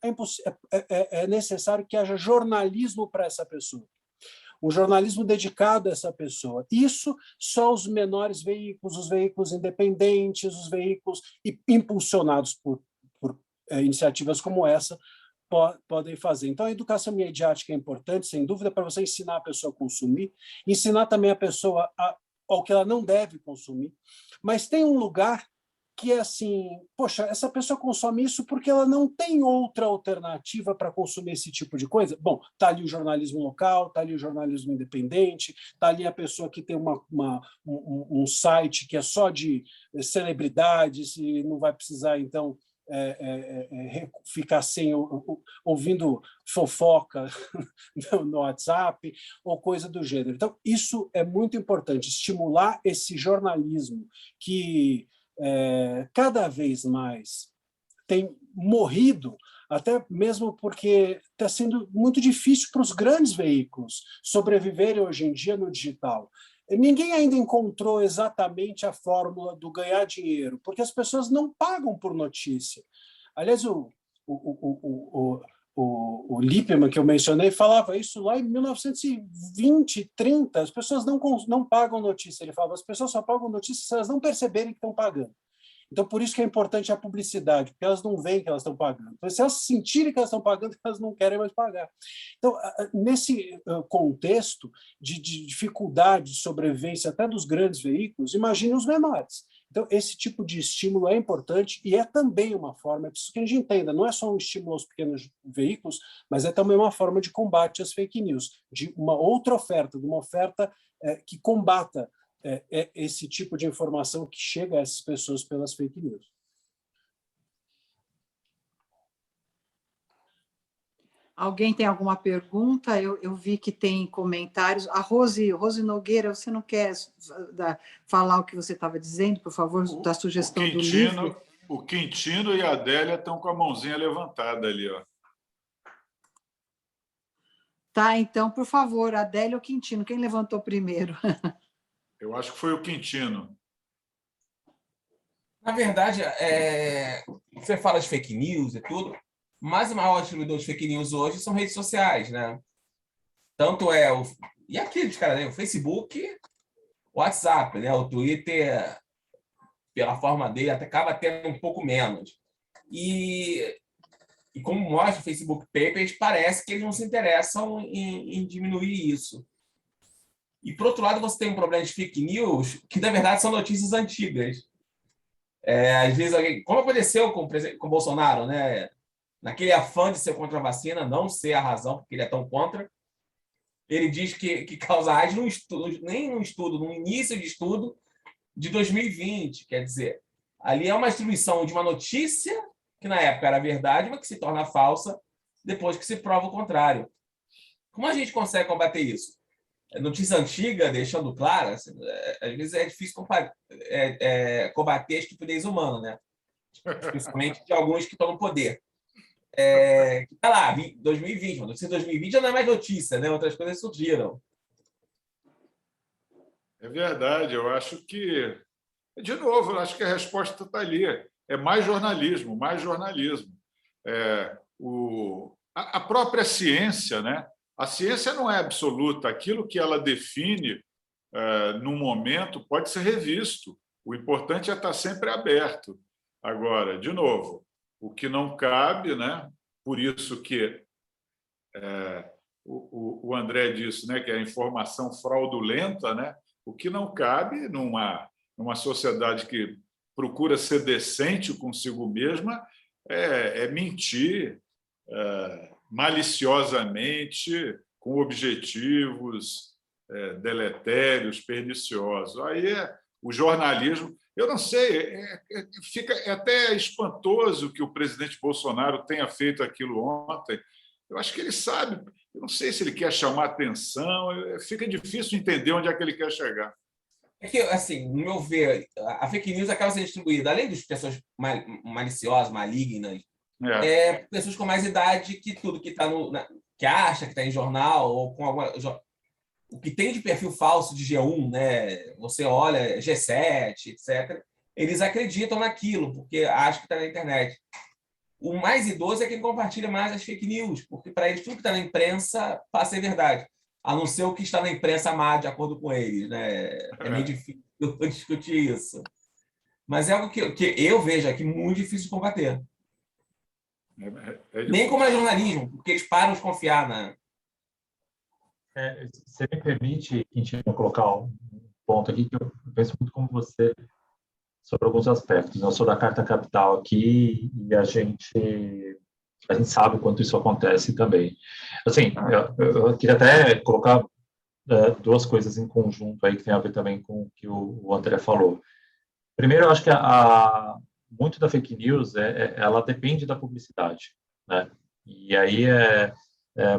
Speaker 3: é necessário que haja jornalismo para essa pessoa. um jornalismo dedicado a essa pessoa. Isso só os menores veículos, os veículos independentes, os veículos impulsionados por iniciativas como essa podem fazer. Então, a educação midiática é importante, sem dúvida, para você ensinar a pessoa a consumir, ensinar também a pessoa ao que ela não deve consumir, mas tem um lugar que é assim, poxa, essa pessoa consome isso porque ela não tem outra alternativa para consumir esse tipo de coisa? Bom, está ali o jornalismo local, está ali o jornalismo independente, está ali a pessoa que tem um site que é só de celebridades e não vai precisar, então, ficar ouvindo fofoca no WhatsApp ou coisa do gênero. Então, isso é muito importante, estimular esse jornalismo que cada vez mais tem morrido, até mesmo porque está sendo muito difícil para os grandes veículos sobreviverem hoje em dia no digital. Ninguém ainda encontrou exatamente a fórmula do ganhar dinheiro, porque as pessoas não pagam por notícia. Aliás, o Lippmann, que eu mencionei, falava isso lá em 1920, 30, as pessoas não pagam notícia. Ele falava, as pessoas só pagam notícia se elas não perceberem que estão pagando. Então, por isso que é importante a publicidade, porque elas não veem que elas estão pagando. Então, se elas sentirem que elas estão pagando, elas não querem mais pagar. Então, nesse contexto de dificuldade de sobrevivência até dos grandes veículos, imagine os menores. Então, esse tipo de estímulo é importante e é também uma forma, é preciso que a gente entenda, não é só um estímulo aos pequenos veículos, mas é também uma forma de combate às fake news, de uma outra oferta, de uma oferta que combata esse tipo de informação que chega a essas pessoas pelas fake news.
Speaker 1: Alguém tem alguma pergunta? Eu vi que tem comentários. A Rose Nogueira, você não quer falar o que você estava dizendo, por favor, da sugestão do livro?
Speaker 2: O Quintino e a Adélia estão com a mãozinha levantada ali, ó.
Speaker 1: Tá, então, por favor, Adélia ou Quintino, quem levantou primeiro?
Speaker 2: Eu acho que foi o Quintino.
Speaker 4: Na verdade, você fala de fake news e tudo, mas o maior distribuidor de fake news hoje são redes sociais, né? Tanto e aqueles, cara, né? O Facebook, o WhatsApp, né? O Twitter, pela forma dele, até acaba tendo um pouco menos. E como mostra o Facebook Papers, parece que eles não se interessam em diminuir isso. E, por outro lado, você tem um problema de fake news, que, na verdade, são notícias antigas. Às vezes, como aconteceu com o Bolsonaro, né? Naquele afã de ser contra a vacina, não ser a razão, porque ele é tão contra, ele diz que causa AIDS no início de estudo de 2020. Quer dizer, ali é uma distribuição de uma notícia que, na época, era verdade, mas que se torna falsa depois que se prova o contrário. Como a gente consegue combater isso? Notícia antiga, deixando claro, assim, às vezes é difícil combater a estupidez humana, né? Principalmente de alguns que estão no poder. Tá lá, 2020, mas notícia 2020 já não é mais notícia, né? Outras coisas surgiram.
Speaker 2: É verdade, eu acho que, de novo, eu acho que a resposta está ali. É mais jornalismo, mais jornalismo. A própria ciência, né? A ciência não é absoluta. Aquilo que ela define no momento pode ser revisto. O importante é estar sempre aberto. Agora, de novo, o que não cabe, né? Por isso que o André disse, né, que é a informação fraudulenta, né? O que não cabe numa sociedade que procura ser decente consigo mesma é mentir maliciosamente, com objetivos deletérios, perniciosos. Aí o jornalismo... Eu não sei, fica até espantoso que o presidente Bolsonaro tenha feito aquilo ontem. Eu acho que ele sabe, eu não sei se ele quer chamar atenção, fica difícil entender onde é que ele quer chegar.
Speaker 4: É que, assim, no meu ver, a fake news acaba sendo distribuída, além das pessoas maliciosas, malignas, pessoas com mais idade que tudo que está que acha que está em jornal, ou com alguma... O que tem de perfil falso de G1, né? Você olha G7, etc. Eles acreditam naquilo, porque acham que está na internet. O mais idoso é quem compartilha mais as fake news, porque para eles tudo que está na imprensa passa a ser verdade. a não ser o que está na imprensa má, de acordo com eles, né? É meio difícil discutir isso. Mas é algo que eu vejo aqui muito difícil de combater. Nem como é jornalismo, porque eles param de confiar na...
Speaker 5: Você me permite, Quintino, colocar um ponto aqui que eu penso muito como você sobre alguns aspectos. Eu sou da Carta Capital aqui e a gente sabe o quanto isso acontece também. Assim, eu queria até colocar duas coisas em conjunto aí que tem a ver também com o que o André falou. Primeiro, eu acho que muito da fake news ela depende da publicidade, né? E aí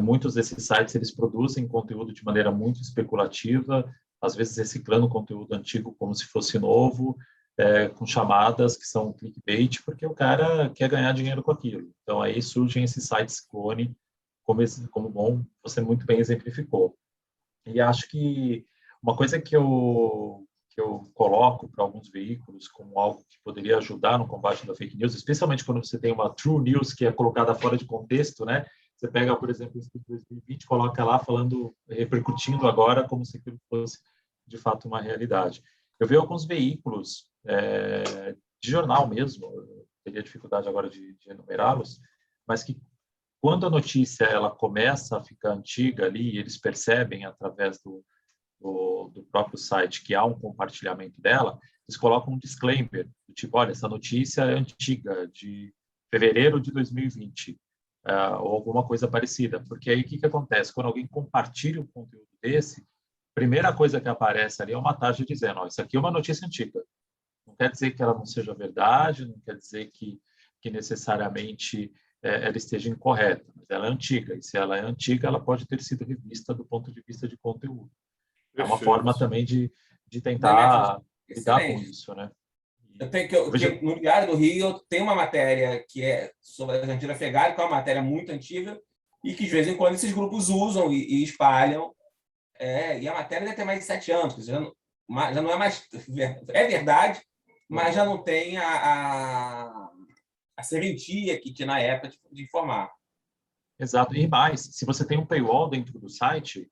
Speaker 5: muitos desses sites eles produzem conteúdo de maneira muito especulativa, às vezes reciclando conteúdo antigo como se fosse novo, com chamadas que são clickbait, porque o cara quer ganhar dinheiro com aquilo. Então aí surgem esses sites clone, como bom você muito bem exemplificou. E acho que uma coisa que eu coloco para alguns veículos como algo que poderia ajudar no combate da fake news, especialmente quando você tem uma true news que é colocada fora de contexto, né? Você pega, por exemplo, isso de 2020, coloca lá repercutindo agora como se aquilo fosse de fato uma realidade. Eu vi alguns veículos de jornal mesmo, eu teria dificuldade agora de enumerá-los, mas que quando a notícia ela começa a ficar antiga ali, eles percebem através do próprio site que há um compartilhamento dela, eles colocam um disclaimer, do tipo, olha, essa notícia é antiga, de fevereiro de 2020, ou alguma coisa parecida, porque aí o que acontece? Quando alguém compartilha um conteúdo desse, a primeira coisa que aparece ali é uma taxa dizendo, isso aqui é uma notícia antiga. Não quer dizer que ela não seja verdade, não quer dizer que necessariamente ela esteja incorreta, mas ela é antiga, e se ela é antiga, ela pode ter sido revista do ponto de vista de conteúdo. É uma forma também de tentar lidar com isso, né?
Speaker 4: No Diário do Rio tem uma matéria que é sobre a Argentina Fegali, que é uma matéria muito antiga e que de vez em quando esses grupos usam e espalham. E a matéria deve ter mais de 7 anos, já não é mais... É verdade, mas já não tem a serventia que tinha na época de informar.
Speaker 5: Exato. E mais, se você tem um paywall dentro do site,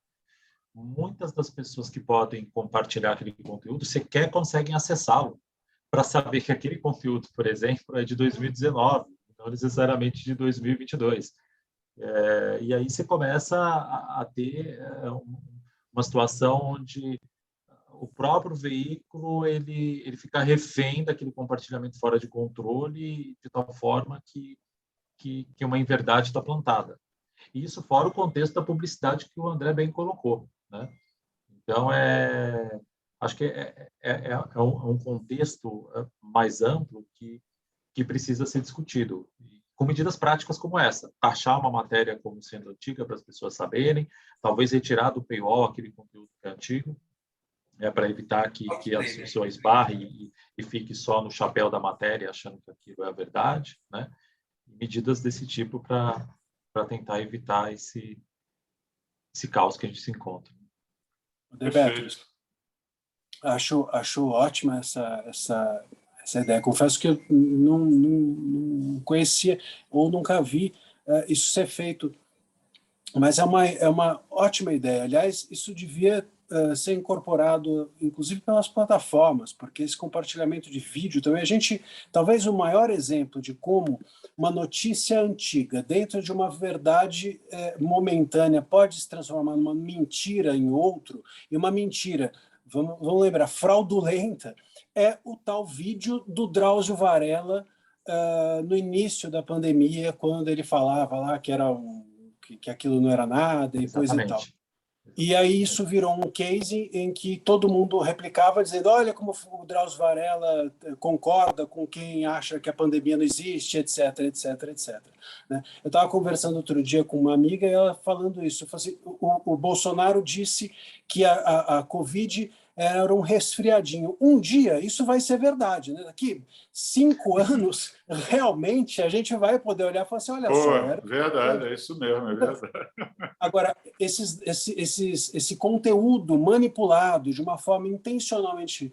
Speaker 5: muitas das pessoas que podem compartilhar aquele conteúdo sequer conseguem acessá-lo para saber que aquele conteúdo, por exemplo, é de 2019, não necessariamente de 2022. E aí você começa a ter uma situação onde o próprio veículo ele fica refém daquele compartilhamento fora de controle, de tal forma que uma inverdade está plantada. E isso fora o contexto da publicidade que o André bem colocou, né? Então, acho que é um contexto mais amplo que precisa ser discutido, com medidas práticas como essa. Taxar uma matéria como sendo antiga para as pessoas saberem, talvez retirar do paywall aquele conteúdo que é antigo, para evitar que a pessoa esbarre e fique só no chapéu da matéria achando que aquilo é a verdade, né? Medidas desse tipo para tentar evitar esse caos que a gente se encontra.
Speaker 3: Beto, acho ótima essa ideia. Confesso que eu não conhecia ou nunca vi isso ser feito, mas é uma ótima ideia. Aliás, isso devia ser incorporado, inclusive pelas plataformas, porque esse compartilhamento de vídeo também, talvez o maior exemplo de como uma notícia antiga, dentro de uma verdade momentânea, pode se transformar numa mentira em outro, e uma mentira, vamos lembrar, fraudulenta, é o tal vídeo do Drauzio Varela no início da pandemia, quando ele falava lá que aquilo não era nada e coisa e tal. E aí isso virou um case em que todo mundo replicava, dizendo, olha como o Drauzio Varela concorda com quem acha que a pandemia não existe, etc, etc, etc. Né? Eu estava conversando outro dia com uma amiga e ela falando isso. Eu falei assim, o Bolsonaro disse que a Covid era um resfriadinho. Um dia isso vai ser verdade. Né? Daqui 5 anos, realmente, a gente vai poder olhar e falar assim, olha só...
Speaker 2: Verdade, é isso mesmo, é verdade.
Speaker 3: Agora, esse conteúdo manipulado de uma forma intencionalmente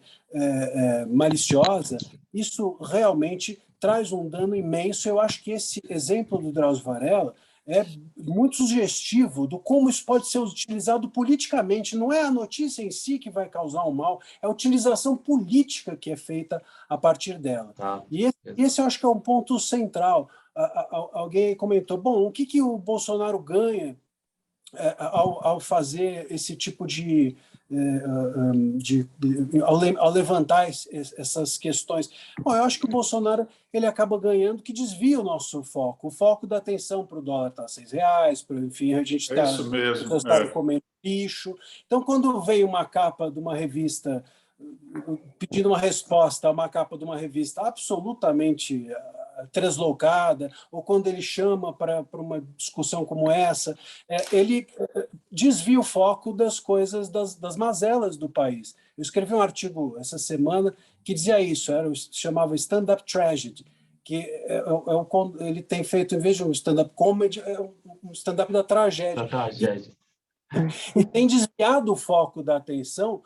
Speaker 3: maliciosa, isso realmente traz um dano imenso. Eu acho que esse exemplo do Drauzio Varela é muito sugestivo do como isso pode ser utilizado politicamente. Não é a notícia em si que vai causar um mal, é a utilização política que é feita a partir dela.
Speaker 5: Tá.
Speaker 3: E esse eu acho que é um ponto central. Alguém comentou, bom, o que o Bolsonaro ganha ao fazer esse tipo ao levantar essas questões? Bom, eu acho que o Bolsonaro ele acaba ganhando, que desvia o nosso foco. O foco da atenção para o dólar está a R$6, enfim, a gente está...
Speaker 2: isso mesmo.
Speaker 3: comendo lixo. Então, quando vem uma capa de uma revista pedindo uma resposta a uma capa de uma revista absolutamente translocada, ou quando ele chama para uma discussão como essa, ele desvia o foco das coisas, das mazelas do país. Eu escrevi um artigo essa semana que dizia isso, chamava Stand-Up Tragedy, que ele tem feito, em vez de um stand-up comedy, um stand-up da tragédia.
Speaker 5: Da tragédia.
Speaker 3: E tem desviado o foco da atenção,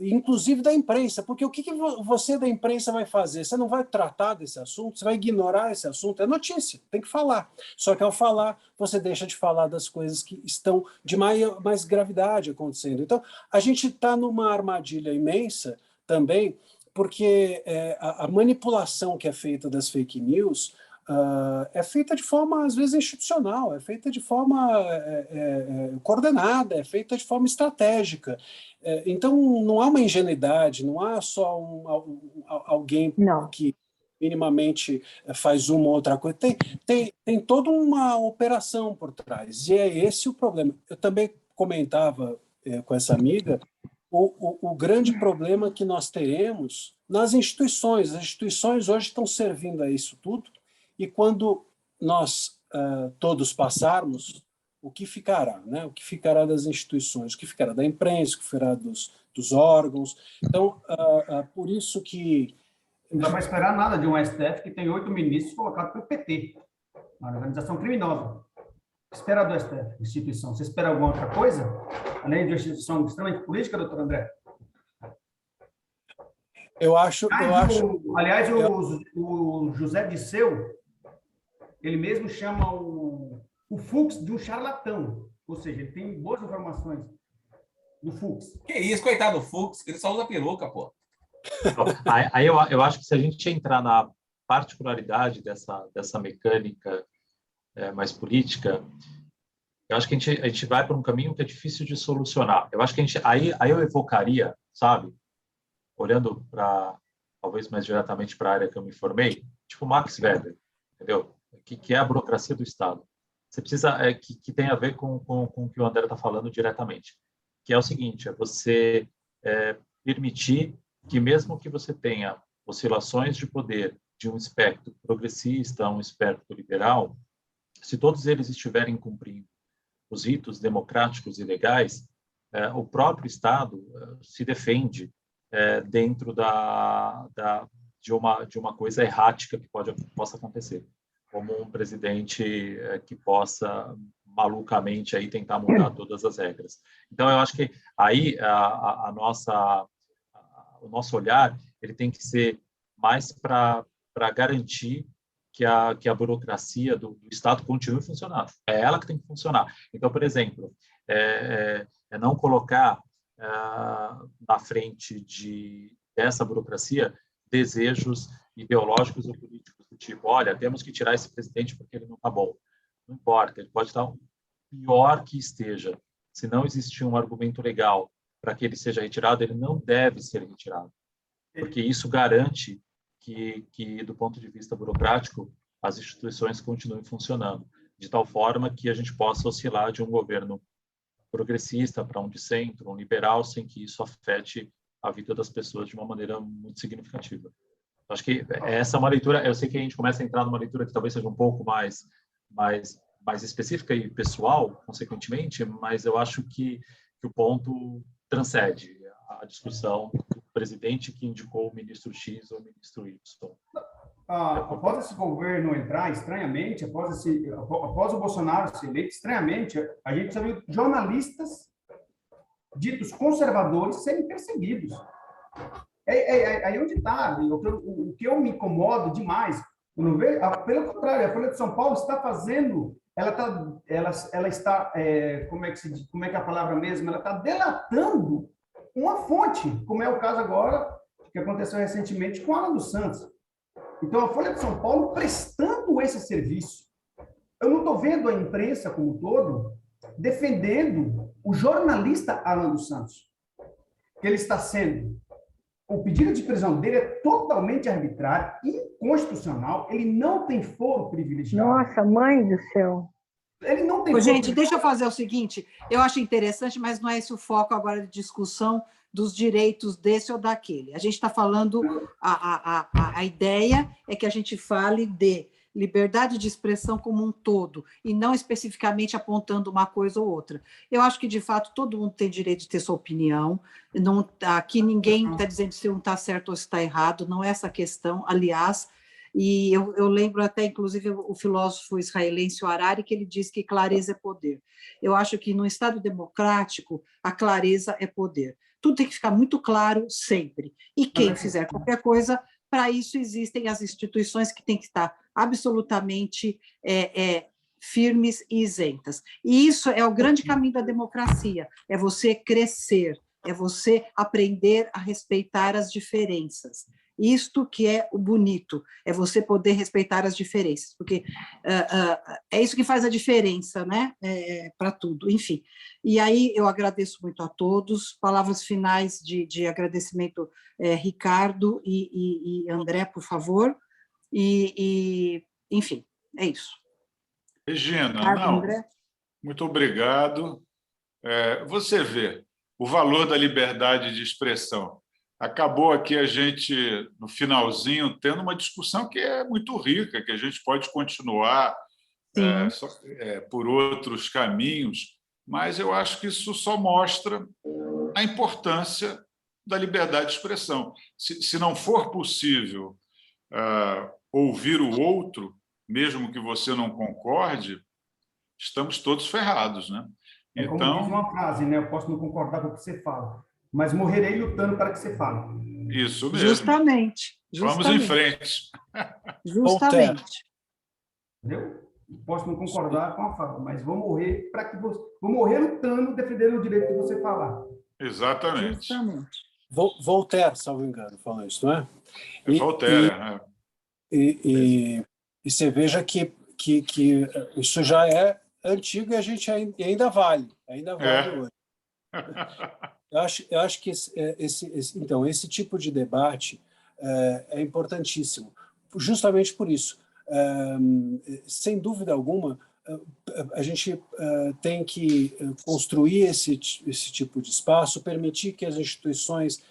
Speaker 3: inclusive da imprensa, porque o que você da imprensa vai fazer? Você não vai tratar desse assunto, você vai ignorar esse assunto, é notícia, tem que falar. Só que ao falar, você deixa de falar das coisas que estão de mais gravidade acontecendo. Então, a gente está numa armadilha imensa também, porque a manipulação que é feita das fake news é feita de forma, às vezes, institucional, é feita de forma coordenada, é feita de forma estratégica. Então, não há uma ingenuidade, não há só alguém que minimamente faz uma ou outra coisa. Tem toda uma operação por trás, e é esse o problema. Eu também comentava com essa amiga o grande problema que nós teremos nas instituições. As instituições hoje estão servindo a isso tudo, e quando nós todos passarmos, o que ficará? Né? O que ficará das instituições? O que ficará da imprensa? O que ficará dos órgãos? Então, por isso que...
Speaker 6: Não dá para esperar nada de um STF que tem 8 ministros colocados pelo PT, uma organização criminosa. O que espera do STF, instituição? Você espera alguma outra coisa? Além de uma instituição extremamente política, doutor André? Aliás, o José Disseu, ele mesmo chama o Fux de um charlatão. Ou seja, ele tem boas informações do Fux.
Speaker 4: Que isso, coitado do Fux, ele só usa peruca, pô.
Speaker 5: Aí eu acho que se a gente entrar na particularidade dessa mecânica mais política, eu acho que a gente vai para um caminho que é difícil de solucionar. Eu acho que aí eu evocaria, sabe, olhando talvez mais diretamente para a área que eu me formei, tipo Max Weber, entendeu? Que é a burocracia do Estado. Você precisa, que tem a ver com o que o André está falando diretamente, que é o seguinte, é você permitir que mesmo que você tenha oscilações de poder de um espectro progressista a um espectro liberal, se todos eles estiverem cumprindo os ritos democráticos e legais, o próprio Estado se defende dentro de uma coisa errática que possa acontecer, como um presidente que possa malucamente aí tentar mudar todas as regras. Então, eu acho que aí o nosso olhar ele tem que ser mais para garantir que a burocracia do Estado continue funcionando. É ela que tem que funcionar. Então, por exemplo, não colocar na frente dessa burocracia desejos ideológicos ou políticos do tipo, olha, temos que tirar esse presidente porque ele não está bom. Não importa, ele pode estar pior que esteja. Se não existir um argumento legal para que ele seja retirado, ele não deve ser retirado. Porque isso garante que, do ponto de vista burocrático, as instituições continuem funcionando, de tal forma que a gente possa oscilar de um governo progressista para um de centro, um liberal, sem que isso afete a vida das pessoas de uma maneira muito significativa. Acho que essa é uma leitura, eu sei que a gente começa a entrar numa leitura que talvez seja um pouco mais específica e pessoal, consequentemente, mas eu acho que o ponto transcende a discussão do presidente que indicou o ministro X ou o ministro Y.
Speaker 6: Após esse governo entrar, estranhamente, após o Bolsonaro ser eleito, estranhamente, a gente já viu jornalistas ditos conservadores serem perseguidos. Aí onde está? O que eu me incomodo demais, pelo contrário, a Folha de São Paulo está fazendo ela está, como é que é a palavra mesmo? Ela está delatando uma fonte, como é o caso agora, que aconteceu recentemente com a Alan dos Santos. Então, a Folha de São Paulo prestando esse serviço. Eu não estou vendo a imprensa como um todo defendendo o jornalista Alan dos Santos, que ele está sendo... O pedido de prisão dele é totalmente arbitrário, inconstitucional, ele não tem foro privilegiado.
Speaker 7: Nossa, mãe do céu.
Speaker 6: Ele não tem
Speaker 1: Ô,
Speaker 6: foro
Speaker 1: gente, deixa eu fazer o seguinte, eu acho interessante, mas não é esse o foco agora de discussão dos direitos desse ou daquele. A gente está falando, a ideia é que a gente fale de liberdade de expressão como um todo, e não especificamente apontando uma coisa ou outra. Eu acho que, de fato, todo mundo tem direito de ter sua opinião, não, aqui ninguém está dizendo se um está certo ou se está errado, não é essa a questão, aliás, e eu lembro até, inclusive, o filósofo israelense Harari, que ele diz que clareza é poder. Eu acho que, no Estado democrático, a clareza é poder. Tudo tem que ficar muito claro sempre, e quem fizer qualquer coisa, para isso existem as instituições que têm que estar absolutamente firmes e isentas. E isso é o grande caminho da democracia, é você crescer, é você aprender a respeitar as diferenças. Isto que é o bonito, é você poder respeitar as diferenças, porque é isso que faz a diferença, né? Para tudo, enfim. E aí eu agradeço muito a todos, palavras finais de agradecimento, Ricardo e André, por favor, enfim, é isso.
Speaker 2: Regina,
Speaker 1: Ricardo,
Speaker 2: não,
Speaker 1: André?
Speaker 2: muito obrigado. Você vê o valor da liberdade de expressão. Acabou aqui a gente, no finalzinho, tendo uma discussão que é muito rica, que a gente pode continuar por outros caminhos, mas eu acho que isso só mostra a importância da liberdade de expressão. Se não for possível ouvir o outro, mesmo que você não concorde, estamos todos ferrados, né?
Speaker 6: É como diz uma frase, né? Eu posso não concordar com o que você fala, mas morrerei lutando para que você fale.
Speaker 2: Isso mesmo.
Speaker 1: Justamente.
Speaker 2: Vamos em frente.
Speaker 1: Justamente.
Speaker 6: Entendeu? Posso não concordar com a fala, mas vou morrer para que você... Vou morrer lutando, defendendo o direito de você falar.
Speaker 2: Exatamente.
Speaker 1: Justamente.
Speaker 3: Voltaire, salvo engano, falou isso, não é?
Speaker 2: Voltaire.
Speaker 3: E você veja que isso já é antigo e a gente ainda vale hoje. Eu acho que esse tipo de debate é importantíssimo, justamente por isso. Sem dúvida alguma, a gente tem que construir esse tipo de espaço, permitir que as instituições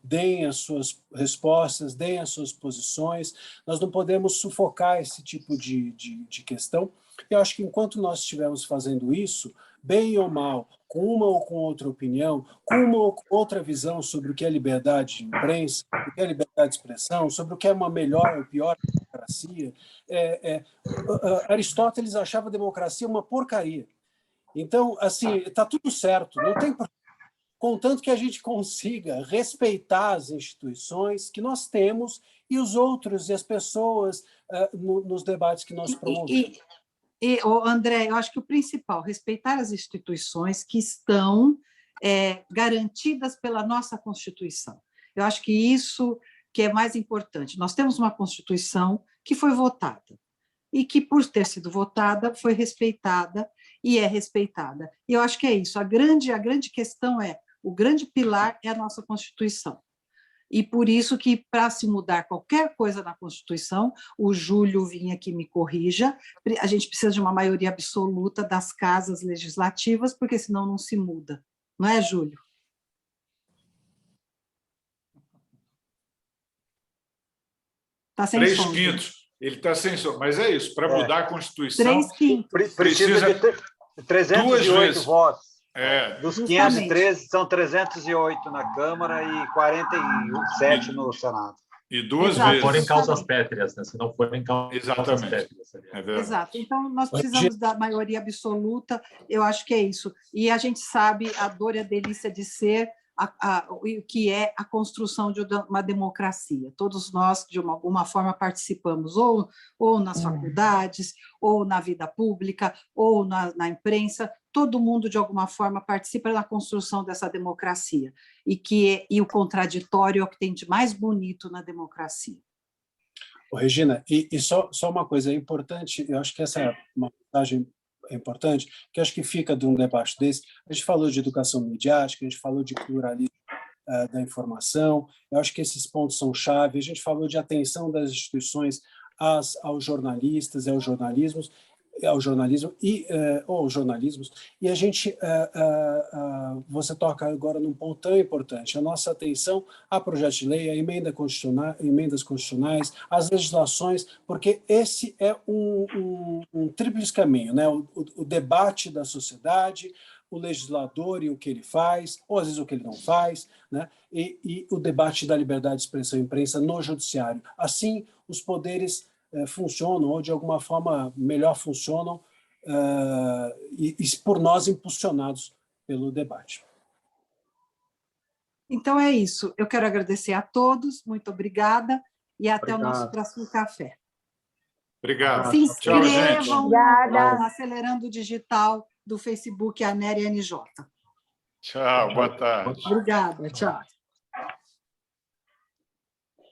Speaker 3: deem as suas respostas, deem as suas posições. Nós não podemos sufocar esse tipo de questão. Eu acho que enquanto nós estivermos fazendo isso, bem ou mal, com uma ou com outra opinião, com uma ou com outra visão sobre o que é liberdade de imprensa, o que é liberdade de expressão, sobre o que é uma melhor ou pior democracia, Aristóteles achava a democracia uma porcaria. Então, assim, está tudo certo, não tem problema. Contanto que a gente consiga respeitar as instituições que nós temos e os outros e as pessoas nos debates que nós promovemos.
Speaker 1: André, eu acho que o principal, respeitar as instituições que estão garantidas pela nossa Constituição. Eu acho que isso que é mais importante. Nós temos uma Constituição que foi votada e que, por ter sido votada, foi respeitada e é respeitada. E eu acho que é isso. A grande questão o grande pilar é a nossa Constituição. E por isso que, para se mudar qualquer coisa na Constituição, o Júlio vinha aqui me corrija, a gente precisa de uma maioria absoluta das casas legislativas, porque senão não se muda. Não é, Júlio? Está sem som.
Speaker 2: 3/5. Ele está sem som. Mas é isso, para mudar a Constituição...
Speaker 1: 3/5.
Speaker 8: Precisa de 308 votos. Dos
Speaker 1: Justamente.
Speaker 8: 513, são 308 na Câmara e 47 no Senado.
Speaker 2: E duas
Speaker 1: Exato.
Speaker 2: vezes.
Speaker 5: Se forem causas pétreas, né? Se não forem causas
Speaker 2: Exatamente.
Speaker 5: pétreas.
Speaker 1: Exato. Então, nós precisamos da maioria absoluta, eu acho que é isso. E a gente sabe a dor e a delícia de ser o que é a construção de uma democracia. Todos nós, de alguma forma, participamos ou nas faculdades, ou na vida pública, ou na imprensa. Todo mundo, de alguma forma, participa da construção dessa democracia. E o contraditório é o que tem de mais bonito na democracia.
Speaker 3: Regina, e só uma coisa importante, eu acho que essa é uma mensagem importante, que eu acho que fica de um debate desse. A gente falou de educação midiática, a gente falou de pluralismo da informação, eu acho que esses pontos são chave. A gente falou de atenção das instituições aos jornalistas e ao jornalismo ou jornalismos, e a gente você toca agora num ponto tão importante, a nossa atenção a projetos de lei, a emendas constitucionais, as legislações, porque esse é um tríplice caminho, né? O debate da sociedade, o legislador e o que ele faz, ou às vezes o que ele não faz, né? E o debate da liberdade de expressão e imprensa no judiciário. Assim, os poderes funcionam, ou de alguma forma melhor funcionam, e por nós impulsionados pelo debate.
Speaker 1: Então é isso. Eu quero agradecer a todos, muito obrigada, e até o nosso próximo café.
Speaker 2: Obrigado.
Speaker 1: Se
Speaker 2: Tchau, gente.
Speaker 1: inscrevam no Acelerando Digital do Facebook Aner e NJ.
Speaker 2: Tchau, boa tarde.
Speaker 1: Obrigada, tchau.